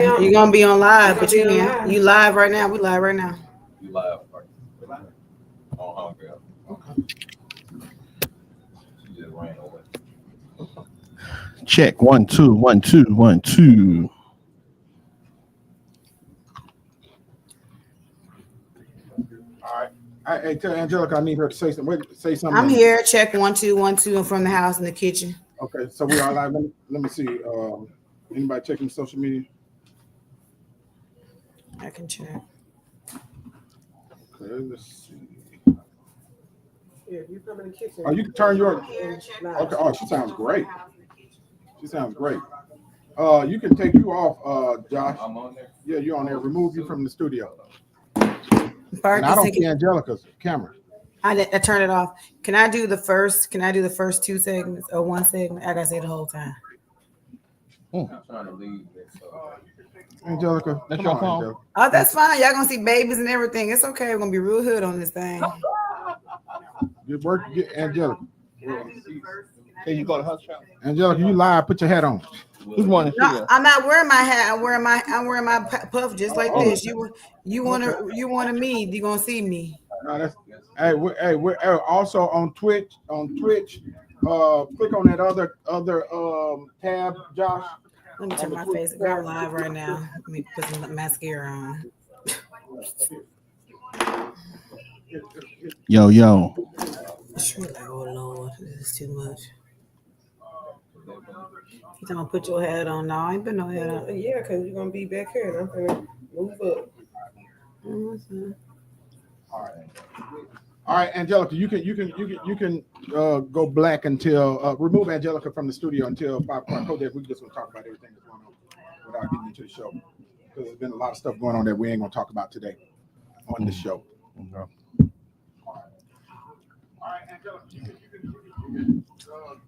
You're gonna be on live, but you can. You live right now. We live right now. You live. On girl. She just ran away. Check 1 2 1 2 1 2. All right. Hey, tell Angelica I need her to say something. Wait, say something. I'm here. Check 1 2 1 2. I'm from the house in the kitchen. Okay, so we are live. Let me see. Anybody checking social media? I can check. Okay, let's see. Yeah, you come in the kitchen. Oh, you can turn your. Okay. Oh, she sounds great. She sounds great. You can take you off, Josh. I'm on there. Yeah, you're on there. Remove you from the studio. Parkinson, And I don't see Angelica's camera. I turn it off. Can I do the first 2 segments or 1 segment? I gotta say the whole time. I'm trying to leave this. Angelica, That's come your on, phone? Angelica. Oh, that's fine. Y'all gonna see babies and everything. It's okay. We're gonna be real hood on this thing. Good work, Angelica. Hey, you go to her shop. Angelica, you live. Put your hat on. Who's one? No, I'm not wearing my hat. I'm wearing my puff just like Oh. this. You wanna me? You gonna see me? No, that's we're also on Twitch. Click on that other tab, Josh. Let me turn my face. We're live right now. Let me put some mascara on. Yo. Oh Lord, this is too much. You don't put your hat on. No, I ain't put no hat on. Yeah, because you're gonna be back here, and I'm gonna move up. All right, Angelica, you can go black until remove Angelica from the studio until 5 o'clock. Kodak, we just gonna talk about everything that's going on without getting into the show because there's been a lot of stuff going on that we ain't gonna talk about today on the show. Okay. All right, Angelica, you can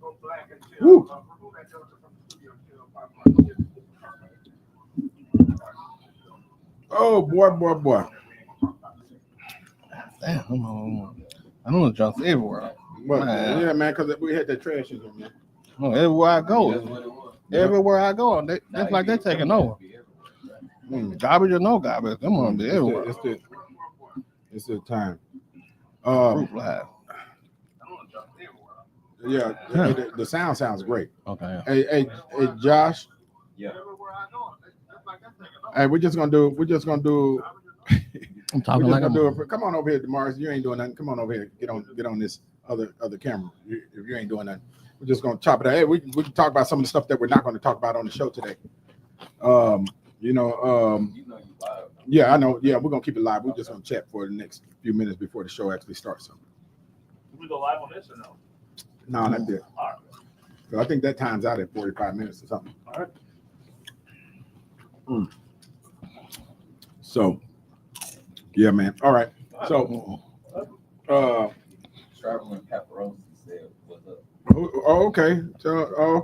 go black until remove Angelica from the studio until 5 o'clock. Oh boy. Damn, I know the jumps everywhere. Well, yeah, man, because we had that trash in here, man. Oh, everywhere I go, That's what it was. everywhere I go, that's like they're taking over. Garbage or no garbage, them gonna be everywhere. It's the time. Proof live. Yeah, the sound sounds great. Okay. Hey, Josh. Yeah. Hey, we're just gonna do. I'm talking like Come on over here, Mars. You ain't doing nothing. Come on over here. Get on this other camera. If you ain't doing nothing, we're just gonna chop it out. Hey, we can talk about some of the stuff that we're not going to talk about on the show today. Yeah, I know. Yeah, we're gonna keep it live. We're just gonna chat for the next few minutes before the show actually starts. So. We go live on this or no? No, not yet. All right. So I think that time's out at 45 minutes or something. All right. So, yeah, man. All right. So, Traveling Paparazzi said, "What's up?" okay. So,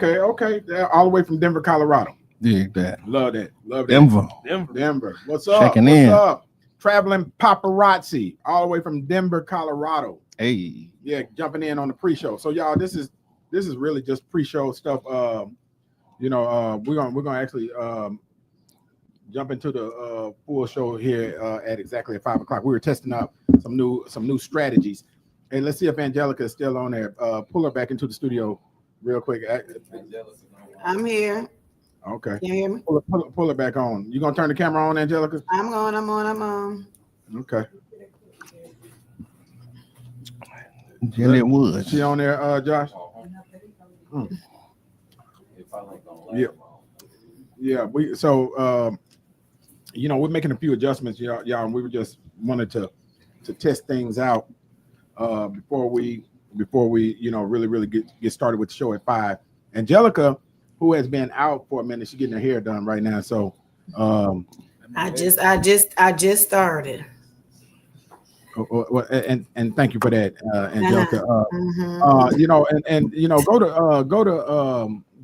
okay. Yeah, all the way from Denver, Colorado. dig that. Love that. Denver. What's up? Checking What's in. up? Traveling Paparazzi, all the way from Denver, Colorado. Hey. Yeah, jumping in on the pre-show. So, y'all, this is really just pre-show stuff. We're gonna actually jump into the full show here at exactly 5 o'clock. We were testing out some new strategies. And let's see if Angelica is still on there. Pull her back into the studio real quick. I'm here. Okay. Can you hear me? Pull her back on. You gonna turn the camera on, Angelica? I'm on. Okay. Jelly Woods. Is she on there, Josh? Yeah. We're making a few adjustments, y'all, and we just wanted to test things out before we really get started with the show at 5. Angelica, who has been out for a minute, she's getting her hair done right now. So I just started. And thank you for that, Angelica.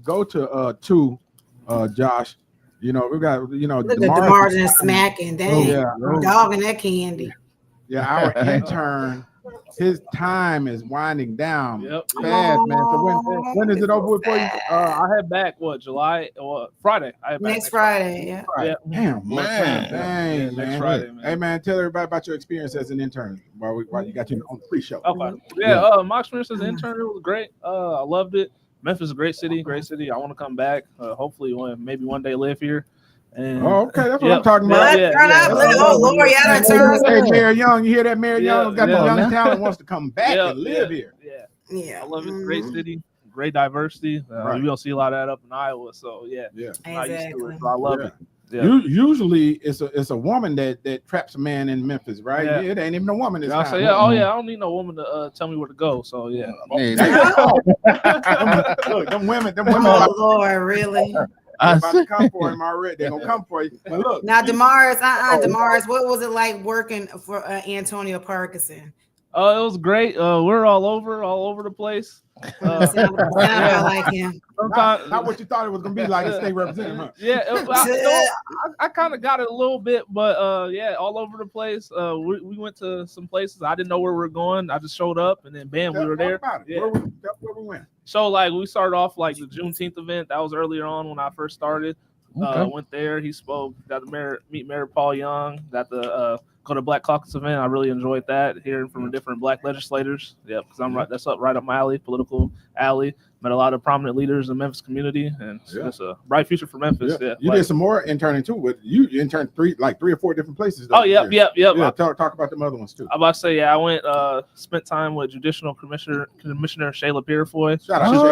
Go to Josh. We got Look at the margin smacking. Dang, yeah. dogging that candy. Yeah, our intern his time is winding down Yep. fast, man. So when is it over with for you? I head back July or Friday. I head back Next Friday, yeah. Yeah. Damn, Man. dang, Yeah, next man. Friday, man. Hey, man, tell everybody about your experience as an intern while you got you on the pre-show. Okay. My experience as an intern, it was great. I loved it. Memphis is a great city. I want to come back. Hopefully, maybe one day live here. And Oh, okay, that's what Yep. I'm talking Well, about. let's turn up. Oh, Lord, y'all done turned. Hey, Mayor Young, you hear that? Mayor Yeah, Young got yeah, the young man. talent wants to come back Yeah, and live here. Yeah. Yeah. I love it. Great Mhm. city, great diversity. Right. We don't see a lot of that up in Iowa. So, yeah. Yeah. I'm not used to Exactly. it, so I love Yeah. it. Yeah. Usually it's a woman that traps a man in Memphis, right? Yeah. It ain't even a woman this I time. say, yeah, oh yeah, I don't need no woman to tell me where to go. So yeah, Look, them women Oh, Lord, really? they're about to come for him already. They're gonna come for you. But look, Now, Damaris, what was it like working for Antonio Parkinson? it was great. We're all over the place. Sound about like him. Sometimes, not what you thought it was gonna be like a state representative, huh? yeah, I kind of got it a little bit, but yeah, all over the place. We went to some places I didn't know where we were going. I just showed up, and then bam, we were there. About it. Yeah. Where we went. So like we started off like the Juneteenth event. That was earlier on when I first started. Went there. He spoke. Got to meet Mayor Paul Young. Got to go to Black Caucus event. I really enjoyed that. Hearing from different Black legislators. Yeah, because I'm right. That's right up my alley. Political alley. Met a lot of prominent leaders in the Memphis community, and it's a bright future for Memphis. Yeah. You did some more interning too. But you interned three or four different places. Oh, yep. Yeah, talk about them other ones too. I'm about to say, I went spent time with Judicial Commissioner Shayla Peerfoy. Shout out She's to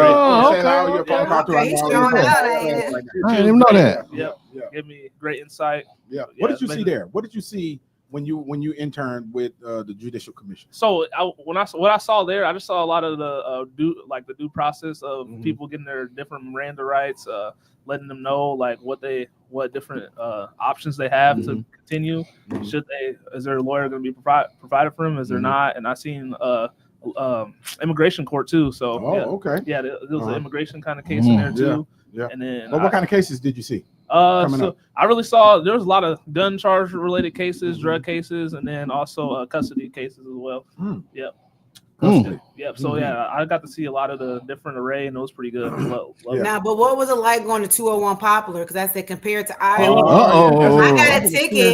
great. Okay, he's showing out, ain't it? I didn't even know that. Yep. Give me great insight. Yeah. What did you see there? What did you see when you interned with the Judicial Commission? So what I saw there, I just saw a lot of the due process of people getting their different Miranda rights, letting them know like what different options they have to continue. Is their lawyer going to be provided for them? Is there not? And I seen immigration court too. So okay. Yeah, there was an immigration kind of case in there too. Yeah. And then what kind of cases did you see? So I really saw there was a lot of gun charge related cases, drug cases, and then also custody cases as well. Yep. Yep. So yeah, I got to see a lot of the different array, and it was pretty good. Love it. Now, but what was it like going to 201 Poplar? Because I said compared to Iowa, I got a ticket.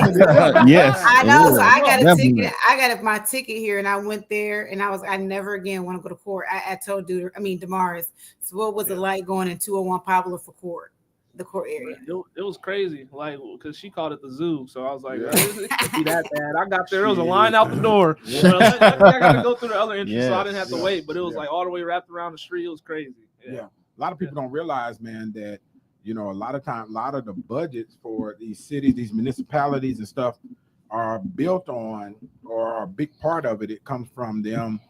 Yes, I know. So I got a definitely. ticket. I got my ticket here, and I went there, and I never again want to go to court. I told Damaris. So what was it like going in 201 Poplar for court? The court area. It was crazy, like because she called it the zoo. So I was like, it can't be that bad. I got there, it was a line out the door. I got to go through the other entrance, so I didn't have to wait. But it was like all the way wrapped around the street. It was crazy. Yeah. A lot of people don't realize, man, that a lot of the budgets for these cities, these municipalities and stuff are built on, or a big part of it comes from them,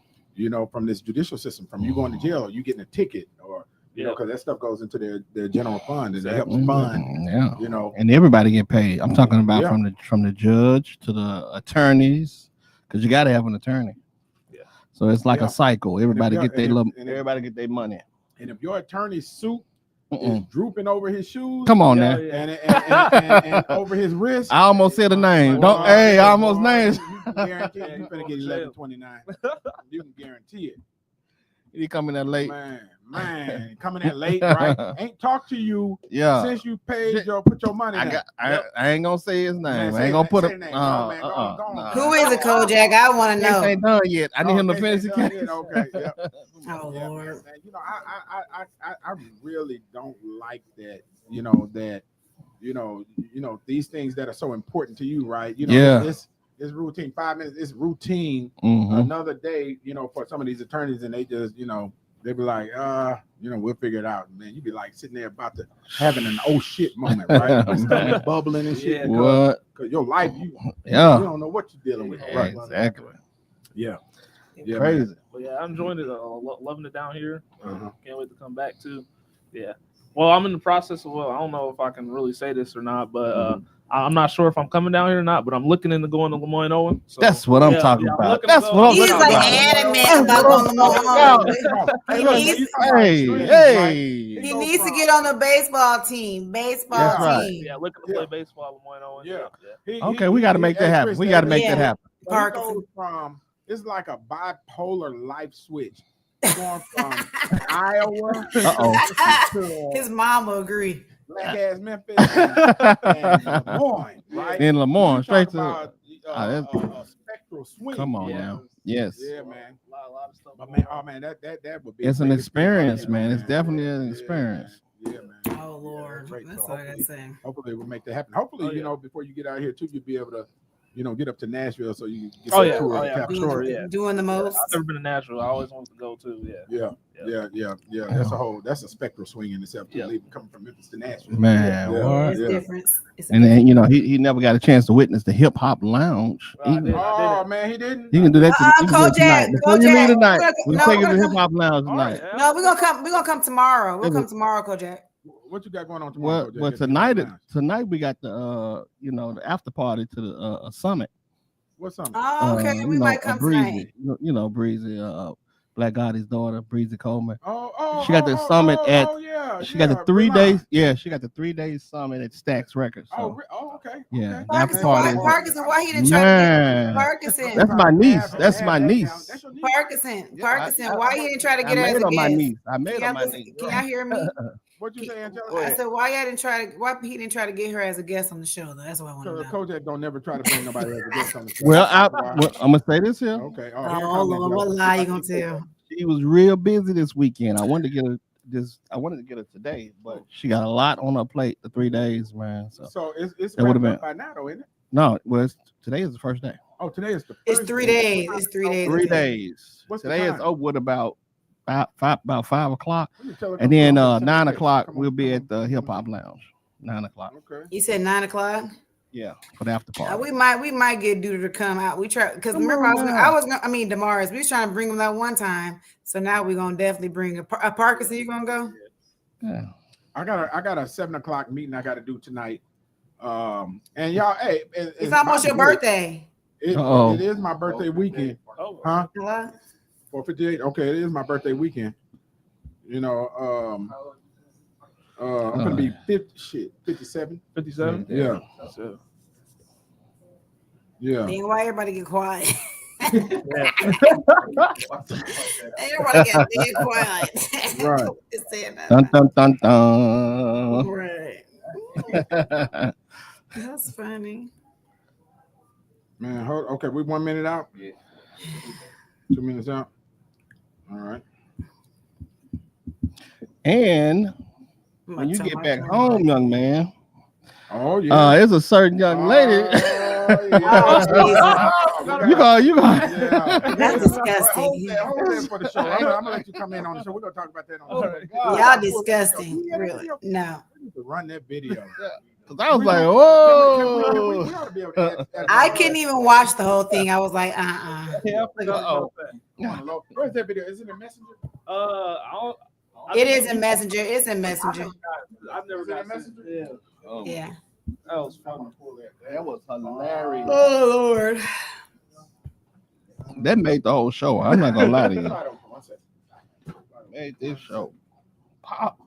from this judicial system, from you going to jail, or you getting a ticket, or because that stuff goes into their general fund and it helps fund. And everybody get paid. I'm talking about from the judge to the attorneys, because you got to have an attorney. Yeah. So it's like a cycle. Everybody get their everybody get their money. And if your attorney's suit is drooping over his shoes, come on now, and over his wrist, I almost said a name. I almost named. You can guarantee you're gonna get 1129. You can guarantee it. He coming in late. Man, coming in late, right? Ain't talked to you since you put your money down. I ain't gonna say his name. I ain't gonna put it. Who is it, Kojak? I want to know. Ain't done yet. I need him to finish the case. Okay. Yeah. Oh Lord. Man, I really don't like that. These things that are so important to you, right? It's routine. 5 minutes. It's routine. Another day, for some of these attorneys, and they just, they be like, we'll figure it out. Man, you be like sitting there about to having an oh shit moment, right? Stomach bubbling and shit. What? Because your life, you don't know what you're dealing with. Right? Exactly. Yeah. Crazy. Man. But yeah, I'm enjoying it. Loving it down here. Can't wait to come back too. Yeah. Well, I'm in the process of. I don't know if I can really say this or not, but I'm not sure if I'm coming down here or not. But I'm looking into going to Lemoyne Owen. So, that's what I'm talking about. That's what I'm He's talking like adamant about going to Lemoyne. Hey. He needs to get on the baseball team. Team. Yeah, looking to play baseball at Lemoyne Owen. Yeah. Okay, we got to make that happen. We got to make that happen. Parkinson. it's like a bipolar life switch. Going from Iowa to His mama agree. black ass Memphis and Lemoyne, right? In Lemoyne, straight to. About, a spectral swing. Come on now. Yes. Yeah, man. A lot of stuff. But man, oh man, that would be. It's an experience, man. It's Yeah, definitely an yeah, experience. Yeah, man. Oh Lord, Great. that's So all I gotta say. hopefully we'll make that happen. Hopefully, you know, before you get out here too, you'll be able to, you know, get up to Nashville so you get Oh, some yeah. tour of Oh, the yeah, for Capitol. sure, yeah. Doing the most. I've never been to Nashville. I always wanted to go too. Yeah. Yeah. That's a spectral swing in itself. Yeah. Coming from Memphis to Nashville. Man, Yeah. what? It's Yeah. different. And then you know he never got a chance to witness the hip hop lounge. Well, I did. Oh man, he didn't. You can do that. You can do it tonight. Kojak, Before you leave tonight, Kojak. we'll No, take you we're to the gonna hip hop lounge All right, tonight. yeah. No, we're gonna come tomorrow. We'll come tomorrow, Kojak. What you got going on tomorrow? Well, Kojak? well Get me on the line. tonight we got the you know, the after party to the summit. What's something? Oh, okay. You We know, might come Breezy. tonight. You know Breezy, Black Goddess daughter, Breezy Coleman. She got the oh, summit at. yeah, She got the 3 days. Yeah, she got the 3 days summit at Stax Records. So, Okay. yeah, okay. the after Parkinson, party. why he didn't try to Man, get Parkinson? that's my niece. That's my niece. That's your niece? Parkinson, Yeah, Parkinson. Why he didn't try to I get her made as her a my guest? niece. I made her my niece. Can y'all hear me? What you say, Angela? I said why he didn't try to get her as a guest on the show though. That's what I want to know. Kojak don't never try to bring nobody as a guest on the show. Well, I'm gonna say this here. Okay. Oh Lord, what lie you gonna tell? She was real busy this weekend. I wanted to get her today, but she got a lot on her plate the 3 days, man. So it's That would've wrapped been- up by now, though, isn't it? no, today is the first day. Oh, today is the It's first 3 day. days. It's 3 days. 3 days. What's the Today is time? over with about 5 o'clock, Let me tell her and come then on, 9 come o'clock on, we'll be come at the on. hip hop lounge. 9 o'clock. Okay. You said 9 o'clock. Yeah, for the after party. We might get Duda to come out. We try because Come remember on now. I mean Damaris. We was trying to bring him that one time. So now we're gonna definitely bring a Parkinson. You gonna go? Yeah. I got a 7 o'clock meeting I got to do tonight. And y'all, hey, It's almost your birthday. Uh-oh. It is my birthday weekend, Oh, huh? Hello? 458. Okay, it is my birthday weekend. You know, I'm gonna be 57. 57? Yeah. So, Yeah. Then why everybody get quiet? yeah. Everybody get dead quiet. Right. Just saying that. Dun dun dun dun. Right. That's funny. Man, okay, we 1 minute out. Yeah. 2 minutes out. All right. And when you get back home, young man, Oh yeah. there's a certain young lady. You go. Yeah. That's disgusting. Hold that for the show. I'm gonna let you come in on the show. We're gonna talk about that on the show. Y'all disgusting. Really? No. We need to run that video. Cause I was like, We whoa. ought to be able to add I couldn't even watch the whole thing. I was like, Yeah, Where's that video? Is it a messenger? It is in Messenger. It's in Messenger. I've never Is it a got messenger? Yeah. Yeah. That was fun. That was hilarious. Oh Lord. That made the whole show. I'm not gonna lie to you. Slide over one second. Made this show pop.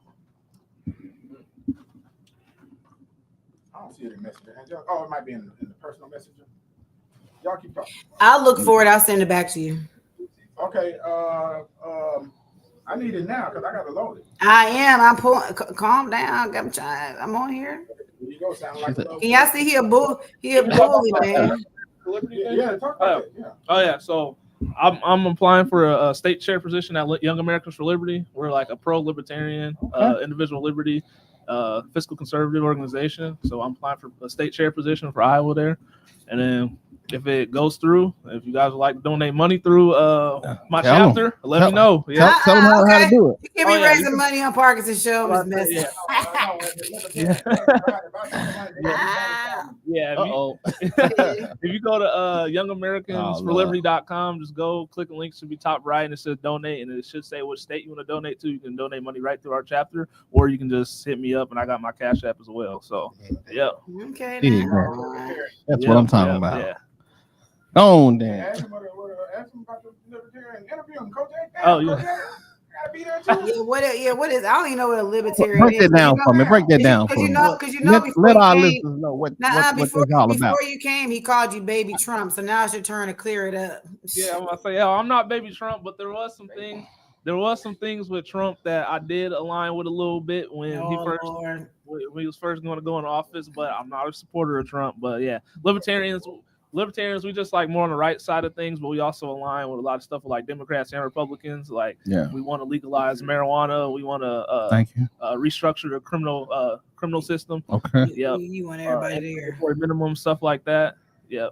I don't see it in messenger. Oh, it might be in the personal messenger. Y'all keep talking. I'll look for it. I'll send it back to you. Okay. I need it now because I gotta load it. I am. I'm pulling. Calm down. I'm trying. I'm on here. There you go. Sound like Can y'all see he a bull? He a bully, man. Yeah, talk about it. Yeah. Oh yeah, so I'm applying for a state chair position at Young Americans for Liberty. We're like a pro-libertarian, individual liberty, fiscal conservative organization. So I'm applying for a state chair position for Iowa there, and then if it goes through, if you guys would like to donate money through my Tell 'em. chapter, let me know. Tell, Yeah. tell them how to do it. You can't be Oh, yeah, raising you can- money on Parkinson's show. Miss Messy. Yeah. Uh-oh. If you go to youngamericans4liberty.com, just go click the link, should be top right, and it says donate, and it should say what state you want to donate to. You can donate money right through our chapter, or you can just hit me up, and I got my Cash App as well. So, yeah. Okay. Yeah, Then. That's what I'm talking about. Yeah. Go on, Dan. Ask him about the libertarian interview him, Kojak. Oh, yeah. Kojak. gotta be there too. What is? I don't even know what a libertarian Break is. that down for me. Break that down for Because me. you know, before Let our you came, listeners know what before it's all about. you came, he called you Baby Trump. So now it's your turn to clear it up. Yeah, I'm gonna say, I'm not Baby Trump, but there was some things. There was some things with Trump that I did align with a little bit when when he was first going to go in office. But I'm not a supporter of Trump. But yeah, libertarians, we just like more on the right side of things, but we also align with a lot of stuff with like Democrats and Republicans. Like, we want to legalize marijuana. We want to restructure the criminal system. Okay. Yeah. You want everybody there. For minimum stuff like that. Yeah.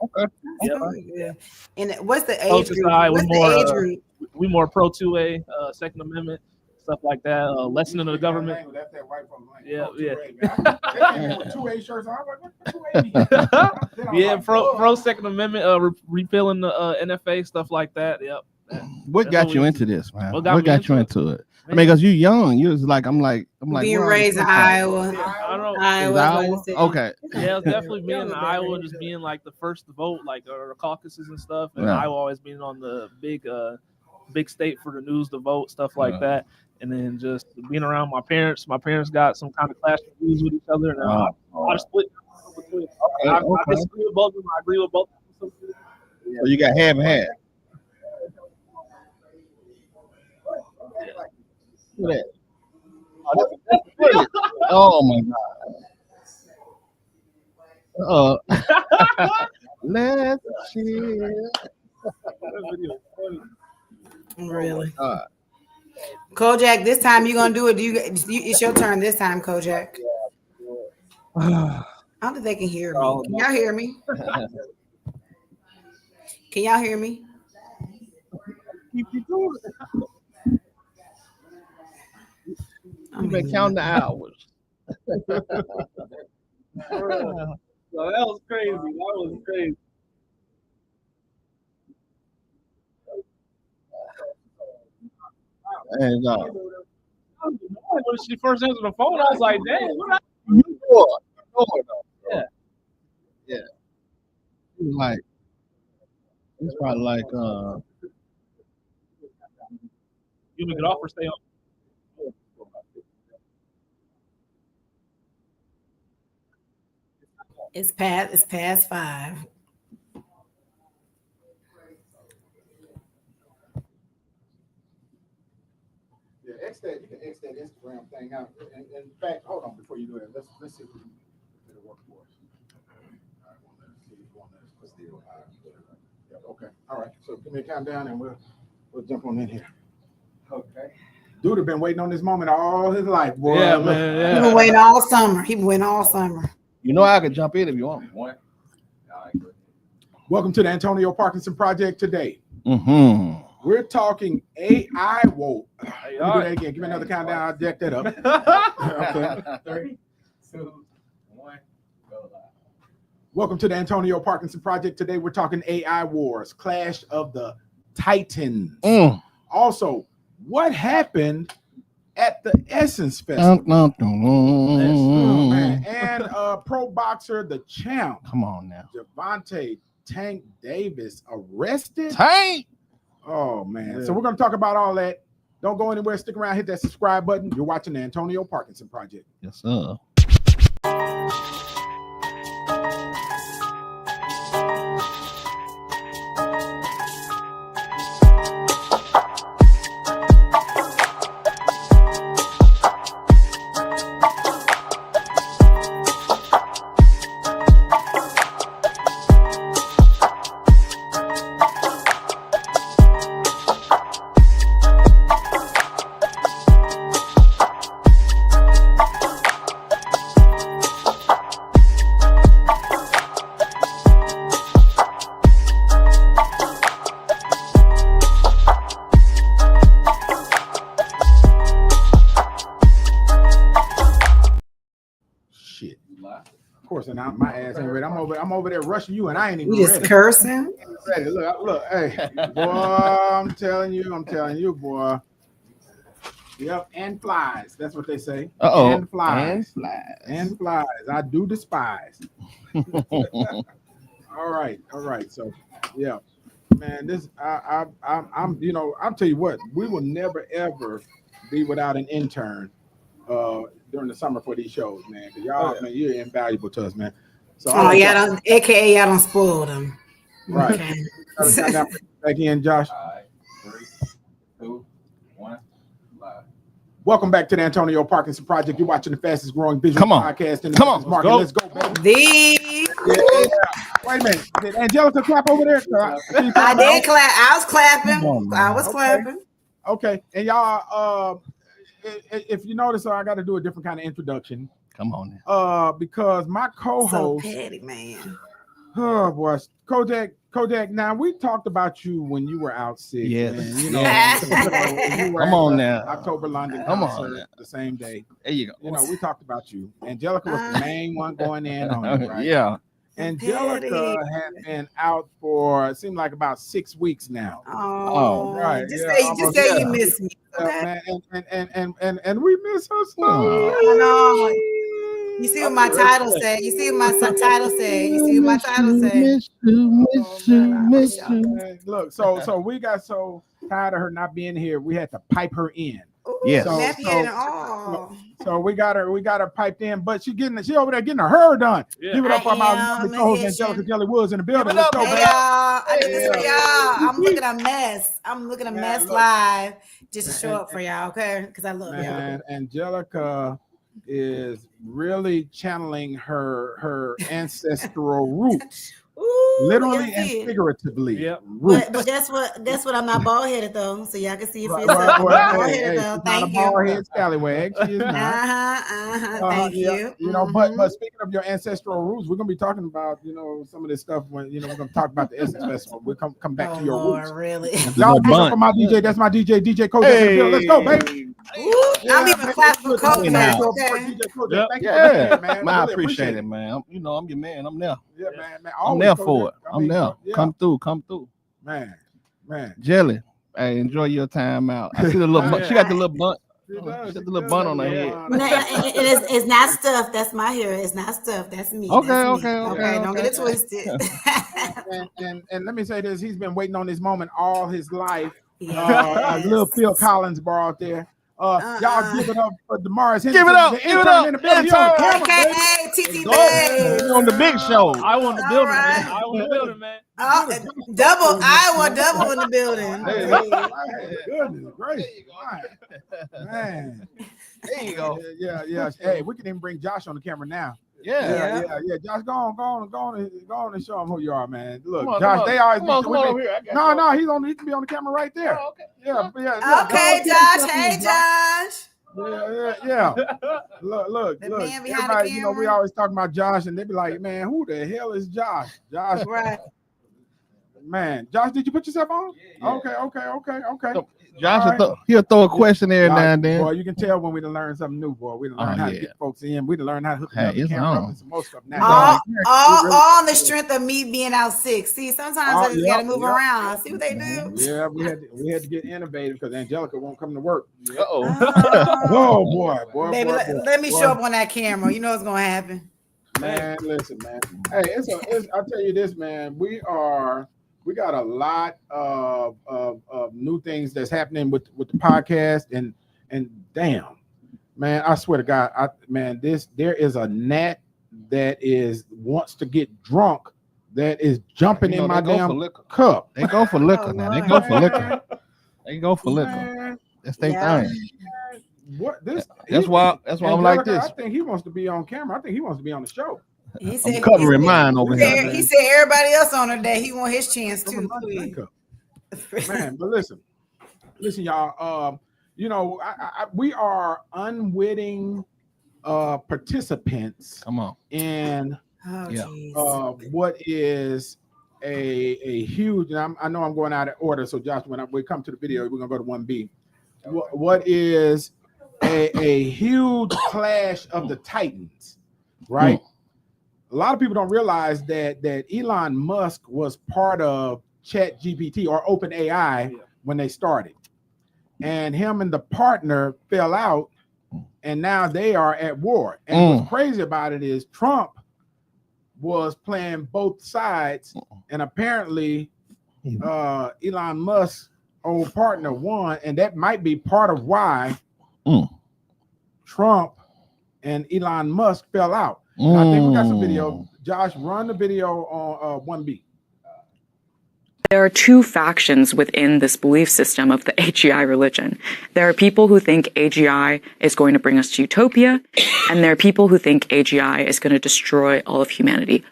Okay. Yeah. And what's the age group? What's the age group? We more pro 2A, Second Amendment, stuff like that. Lessening of the government. That's that white folks language. Yeah, Oh, yeah. 2A, man. With 2A shirts on. I was like, what 2A mean? Yeah, pro Second Amendment, repealing the NFA, stuff like that. Yep. What got you into this, man? What got you into it? I mean, Man. because you young, you was like, I'm like Being where raised in Iowa. I don't. Iowa. Okay. Yeah, it's definitely being in Iowa, just being like the first to vote, like the caucuses and stuff, and Iowa always being on the big state for the news to vote, stuff like that. And then just being around my parents. My parents got some kind of clash of views with each other, and I split between. I disagree with both of them. I agree with both of them. So you got half and half. Look at that. Oh my God. Let's chill. Really? Kojak, this time you're gonna do it. It's your turn this time, Kojak. I don't think they can hear me. Can y'all hear me? Can y'all hear me? You've been counting the hours. So that was crazy. That was crazy. And When she first answered the phone, I was like, "Damn, what?" Yeah. It was like, it's probably like You make it off or stay on? It's past 5. Yeah, X that. You can X that Instagram thing out. And in fact, hold on before you do that. Let's see if we can get it work for us. All right, okay. All right. So give me a countdown and we'll jump on in here. Okay. Dude have been waiting on this moment all his life, boy. Yeah, man. Yeah. He been waiting all summer. you know I could jump in if you want. Welcome to the Antonio Parkinson Project today. Mm-hmm. We're talking AI woke. Let me do that again. Give me another countdown. I'll jack that up. Okay. 3, 2, 1, go live. Welcome to the Antonio Parkinson Project. Today we're talking AI wars, Clash of the Titans. Also, what happened at the Essence Festival? Oh, man. And pro boxer, the champ. Come on now. Javante Tank Davis arrested. Tank. Oh, man. So we're going to talk about all that. Don't go anywhere. Stick around. Hit that subscribe button. You're watching the Antonio Parkinson Project. Yes, sir. Of course, and my ass ain't ready. I'm over there rushing you, and I ain't even We just ready. cursing. Ready. Look, hey, boy, I'm telling you, boy. Yep, and flies. That's what they say. And flies. And flies. I do despise. All right. So, yeah. man, this I'm you know, I'll tell you what, we will never ever be without an intern during the summer for these shows, man. Cause y'all, man, you're invaluable to us, man. So Oh, y'all don't, aka y'all don't spoil them. right. Okay. Back in, Josh. 3, 2, 1, live. Welcome back to the Antonio Parkinson Project. You're watching the fastest growing visual podcast in the Memphis market. Let's go, baby. Wait a minute. Did Angelica clap over there? I did clap. I was clapping. I was clapping. Okay. And y'all, if you notice, I got to do a different kind of introduction. Come on now. Because my co-host, so petty, man. Oh boy, Kodak. Now we talked about you when you were out sick. Yes. Man. You know, you were Come at on the now. October London Come on concert now. the same day. There you go. You know, we talked about you. Angelica was the main one going in on you, right? Yeah. Angelica has been out for it seemed like about 6 weeks now. Oh, right. Just Yeah, say you miss me. Man, and we miss her so. Oh, no. You see what my title said. You see what my title said. You see what my title said. Miss you. Look, so we got so tired of her not being here. We had to pipe her in. Yes. So we got her piped in, but she over there getting her hair done. Yeah. Give it up for my co-host Angelica Jelly Woods in the building. Let's go, baby. I did this for y'all. I'm looking a mess. I'm looking a mess live just to show up for y'all, okay? Because I love y'all. Angelica is really channeling her ancestral roots. Ooh, literally and figuratively. Yep. But that's what I'm not bald headed though, so y'all can see it for yourself. Bald headed though. Thank you. Bald head scallywag. She is not. Thank you. You know, but speaking of your ancestral roots, we're gonna be talking about some of this stuff when we're gonna talk about the Essence Festival. We'll come back to your roots. Really? Y'all for my DJ. That's my DJ Kodak. Hey. Let's go, baby. I'm even clap for Kodak. Yeah, man. I appreciate it, man. I'm your man. I'm there. Yeah, man. I'm there for it. I'm there. Come through. Man. Jelly. Hey, enjoy your time out. I see the little she got the little bun. She got the little bun on her head. It's not stuff. That's my hair. It's not stuff. That's me. Okay. Don't get it twisted. and let me say this: he's been waiting on this moment all his life. Little Phil Collins bar out there. Y'all give it up for Damaris. Give it up. In the building. Okay, TT Bay. On the big show. I want the building, man. I want the building, man. Double. I want double in the building. Goodness gracious, man. There you go. Yeah. Hey, we can even bring Josh on the camera now. Yeah. Josh, go on and show him who you are, man. Look, come on, Josh, they always come on over here. No, he can be on the camera right there. Oh, okay. Yeah. Okay, Josh. Hey, Josh. Yeah. Look. The man behind the Everybody, camera. we always talk about Josh, and they be like, man, who the hell is Josh? Josh, right. Man, Josh, did you put yourself on? Yeah. Okay. So, Josh, he'll throw a question there now and then. Boy, you can tell when we done learn something new, boy. We done learn how to get folks in. We done learn how to hook up the camera up and some more stuff now. All on the strength of me being out sick. See, sometimes I just gotta move around. See what they do? Yeah, we had to get innovative because Angelica won't come to work. Uh-oh. Boy. Baby, let me show up on that camera. You know what's gonna happen. Man, listen, man. Hey, I'll tell you this, man. We got a lot of new things that's happening with the podcast, and damn, man, I swear to God, there is a gnat that wants to get drunk that is jumping in my damn cup. They go for liquor now. They go for liquor. That's their thing. What this? That's why I'm like this. I think he wants to be on camera. I think he wants to be on the show. I'm covering mine over here. He said everybody else on her day he want his chance too. Man, but listen, y'all. We are unwitting participants. Come on. In what is a huge. And I know I'm going out of order. So Josh, when we come to the video, we're gonna go to 1B. What is a huge clash of the Titans, right? A lot of people don't realize that Elon Musk was part of ChatGPT or OpenAI when they started, and him and the partner fell out, and now they are at war. And what's crazy about it is Trump was playing both sides, and apparently Elon Musk's old partner won, and that might be part of why Trump and Elon Musk fell out. And I think we got some video. Josh, run the video on 1B. There are two factions within this belief system of the AGI religion. There are people who think AGI is going to bring us to utopia, and there are people who think AGI is going to destroy all of humanity.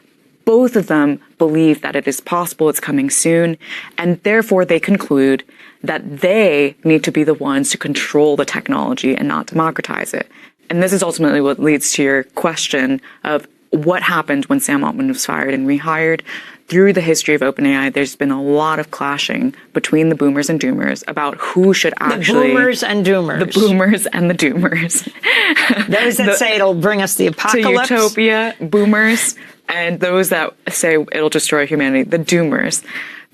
Both of them believe that it is possible, it's coming soon, and therefore they conclude that they need to be the ones to control the technology and not democratize it. And this is ultimately what leads to your question of what happened when Sam Altman was fired and rehired. Through the history of OpenAI, there's been a lot of clashing between the boomers and doomers about who should actually... The boomers and doomers. The boomers and the doomers. Those that say it'll bring us the apocalypse. To utopia, boomers, and those that say it'll destroy humanity, the doomers.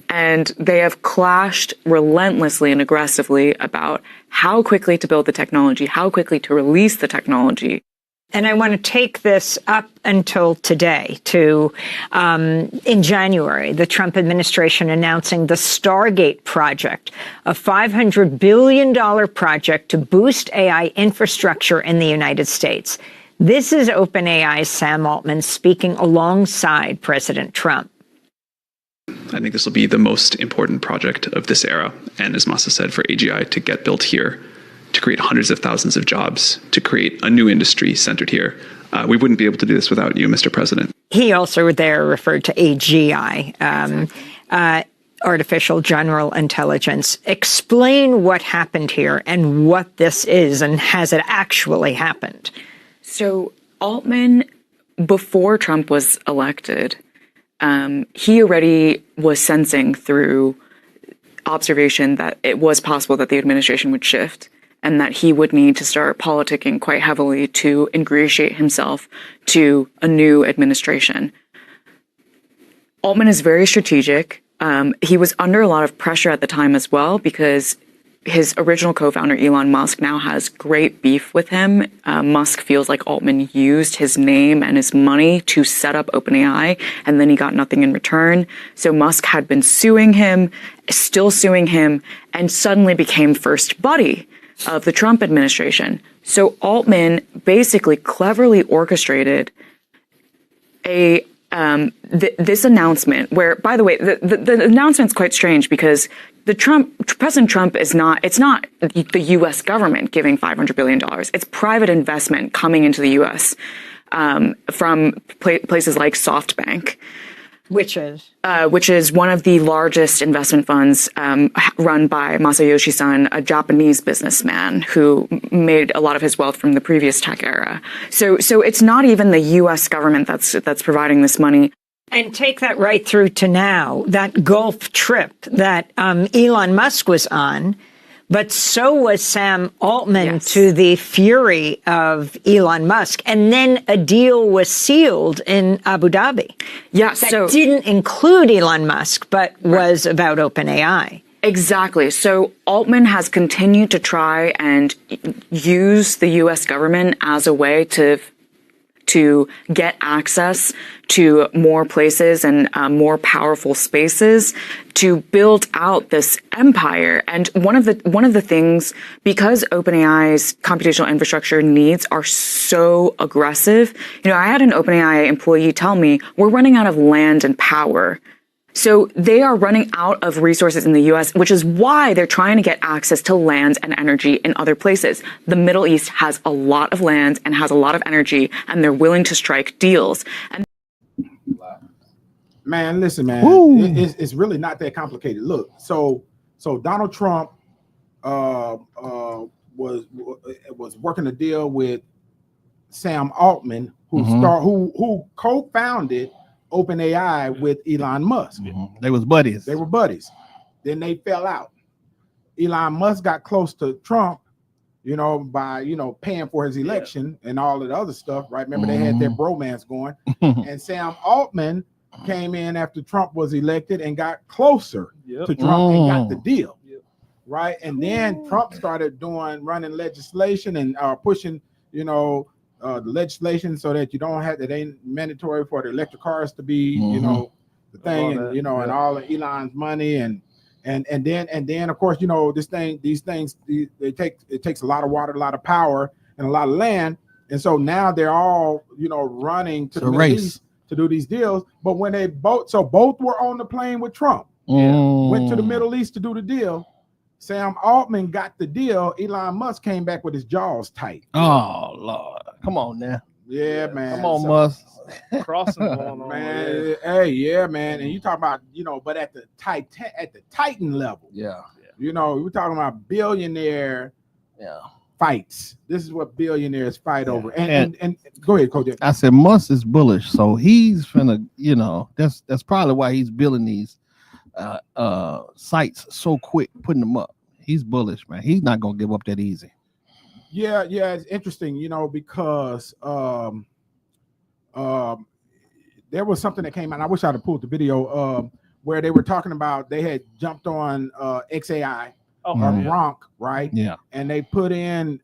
And they have clashed relentlessly and aggressively about how quickly to build the technology, how quickly to release the technology. And I want to take this up until today to, in January, the Trump administration announcing the Stargate project, a $500 billion project to boost AI infrastructure in the United States. This is OpenAI's Sam Altman speaking alongside President Trump. I think this will be the most important project of this era. And as Masa said, for AGI to get built here, to create hundreds of thousands of jobs, to create a new industry centered here. We wouldn't be able to do this without you, Mr. President. He also there referred to AGI, artificial general intelligence. Explain what happened here and what this is, and has it actually happened? So Altman, before Trump was elected, he already was sensing through observation that it was possible that the administration would shift, and that he would need to start politicking quite heavily to ingratiate himself to a new administration. Altman is very strategic. He was under a lot of pressure at the time as well, because his original co-founder, Elon Musk, now has great beef with him. Musk feels like Altman used his name and his money to set up OpenAI, and then he got nothing in return. So Musk had been suing him, still suing him, and suddenly became first buddy of the Trump administration. So Altman basically cleverly orchestrated this announcement, where, by the way, the announcement's quite strange, because President Trump it's not the U.S. government giving $500 billion. It's private investment coming into the U.S. From places like SoftBank. Which is one of the largest investment funds run by Masayoshi Son, a Japanese businessman who made a lot of his wealth from the previous tech era. So it's not even the U.S. government that's providing this money. And take that right through to now, that Gulf trip that Elon Musk was on, but so was Sam Altman, to the fury of Elon Musk. And then a deal was sealed in Abu Dhabi. Yes. That didn't include Elon Musk, but was about OpenAI. Exactly. So Altman has continued to try and use the U.S. government as a way to get access to more places and more powerful spaces to build out this empire. And one of the things, because OpenAI's computational infrastructure needs are so aggressive, I had an OpenAI employee tell me, we're running out of land and power. So they are running out of resources in the U.S., which is why they're trying to get access to land and energy in other places. The Middle East has a lot of land and has a lot of energy, and they're willing to strike deals. And man, listen, man, it's really not that complicated. Look, so Donald Trump was working a deal with Sam Altman, who co-founded OpenAI with Elon Musk. They was buddies. They were buddies. Then they fell out. Elon Musk got close to Trump, by paying for his election and all of the other stuff, right? Remember they had their bromance going. And Sam Altman came in after Trump was elected and got closer to Trump and got the deal, right? And then Trump started running legislation and pushing, the legislation so that you don't have, it ain't mandatory for the electric cars to be, the thing, and you know, and all of Elon's money, and then of course, you know, these things it takes a lot of water, a lot of power, and a lot of land, and so now they're all, you know, running to the Middle East to do these deals. But when both were on the plane with Trump, went to the Middle East to do the deal. Sam Altman got the deal. Elon Musk came back with his jaws tight. Oh Lord, come on now. Yeah, man. Come on, Musk. Crossing going on, man. Hey, yeah, man. And you talk about, you know, but at the Titan level, you know, we're talking about billionaire fights. This is what billionaires fight over. And go ahead, Coach. I said Musk is bullish, so he's finna, you know, that's probably why he's building these sites so quick, putting them up. He's bullish, man. He's not gonna give up that easy. Yeah, it's interesting, you know, because there was something that came out. I wish I'd have pulled the video where they were talking about they had jumped on XAI or Gronk, right? Yeah, and they put in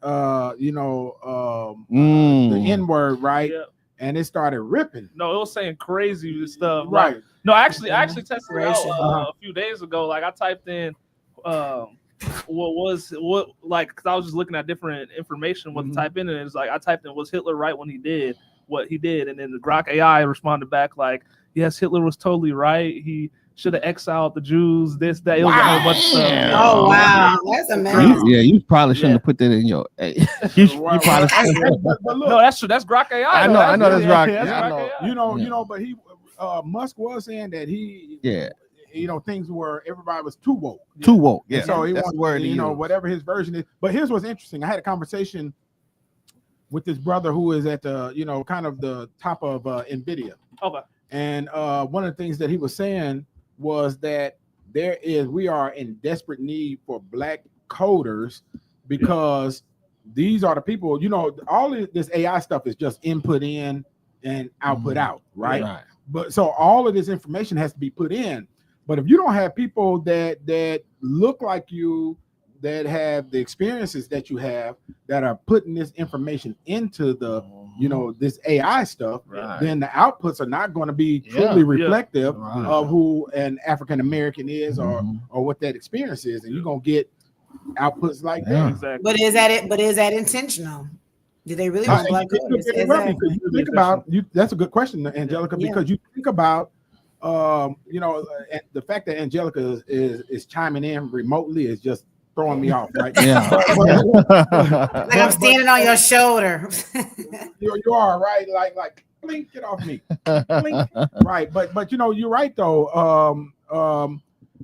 you know the N-word, right? Yeah. And it started ripping. No, it was saying crazy stuff. Right. Like, no, I actually tested it out a few days ago. Like I typed in because I was just looking at different information what to type in, and it's like I typed in, was Hitler right when he did what he did? And then the Grok AI responded back like, yes, Hitler was totally right. He should have exiled the Jews, this, that. It was a whole bunch of stuff. Oh, wow. That's amazing. Yeah, you probably shouldn't have put that in your. You probably no, that's true. That's Grok AI. I know that's Grok. You know, but he Musk was saying that he you know, things were, everybody was too woke. Too woke. Yeah. And so he wanted, you know, whatever his version is. But here's what's interesting. I had a conversation with this brother who is at the, you know, kind of the top of NVIDIA. Okay. And one of the things that he was saying was that we are in desperate need for black coders because these are the people, you know, all of this AI stuff is just input in and output out, right? But so all of this information has to be put in. But if you don't have people that look like you, that have the experiences that you have, that are putting this information into the, you know, this AI stuff, then the outputs are not going to be truly reflective of who an African American is or what that experience is, and you're gonna get outputs like that. Exactly. But is that intentional? Do they really want black coders? Think about you. That's a good question, Angelica, because you think about you know, the fact that Angelica is chiming in remotely is just throwing me off, right? Yeah. Like I'm standing on your shoulder. you are right, like blink, get off me. Blink. Right, but you know, you're right though.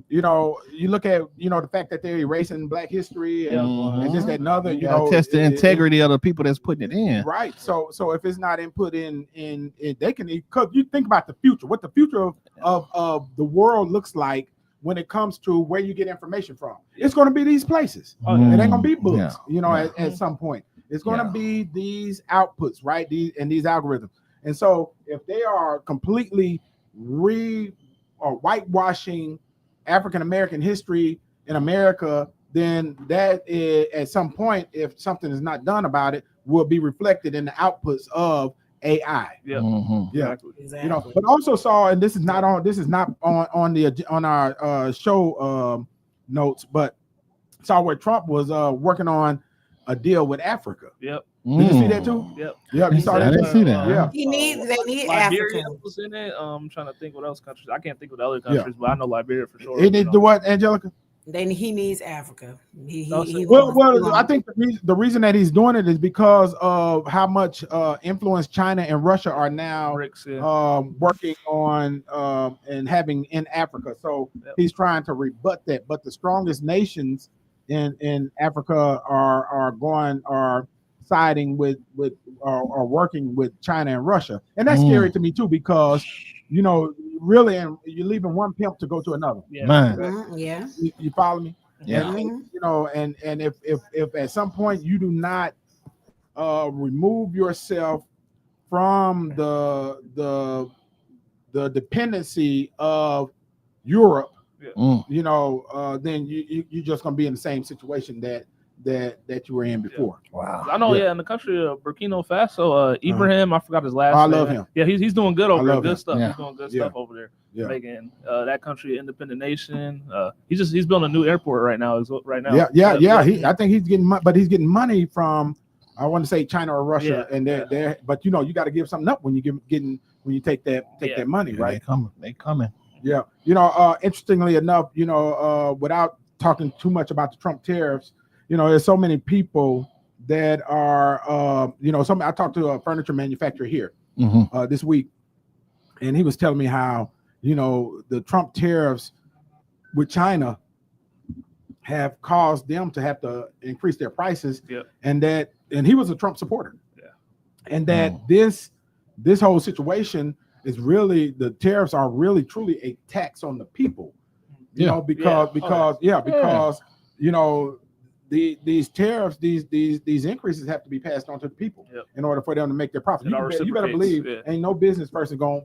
You know, you look at, you know, the fact that they're erasing Black history and this, that, and other. You know, test the integrity of the people that's putting it in. Right. So if it's not input in they can, because you think about the future, what the future of the world looks like when it comes to where you get information from. It's going to be these places. It ain't going to be books. You know, at some point, it's going to be these outputs, right? These algorithms. And so if they are completely whitewashing African American history in America, then that is, at some point, if something is not done about it, will be reflected in the outputs of AI. Exactly. You know, but also saw, and this is not on our show notes, but saw where Trump was working on a deal with Africa. Yep. Did you see that too? Yep. Yeah, you saw that. I didn't see that. Yeah. They need Liberia Africa. was in it. I'm trying to think what else countries. I can't think of the other countries, but I know Liberia for sure. It do what, Angelica? He needs Africa. Well, I think the reason that he's doing it is because of how much influence China and Russia are now working on and having in Africa. So he's trying to rebut that. But the strongest nations in Africa are siding with or working with China and Russia, and that's scary to me too, because you know, really, you're leaving one pimp to go to another. You follow me? And, you know, and if at some point you do not remove yourself from the dependency of Europe, you know, then you're just gonna be in the same situation that you were in before. Wow. I know, in the country of Burkina Faso, Ibrahim, I forgot his last I name. love him. Yeah, he's doing good over there. Good him. stuff. Yeah. He's doing good stuff over there. Yeah. Making that country an independent nation. He's building a new airport right now. I think he's getting money, but he's getting money from I want to say China or Russia, and they're but you got to give something up when you when you take that money, right? They coming. Yeah. Interestingly enough, without talking too much about the Trump tariffs, there's so many people that are, I talked to a furniture manufacturer here this week, and he was telling me how, the Trump tariffs with China have caused them to have to increase their prices, and he was a Trump supporter, and that this whole situation is really, the tariffs are really truly a tax on the people, because these tariffs, these increases have to be passed on to the people in order for them to make their profit. You better believe ain't no business person gonna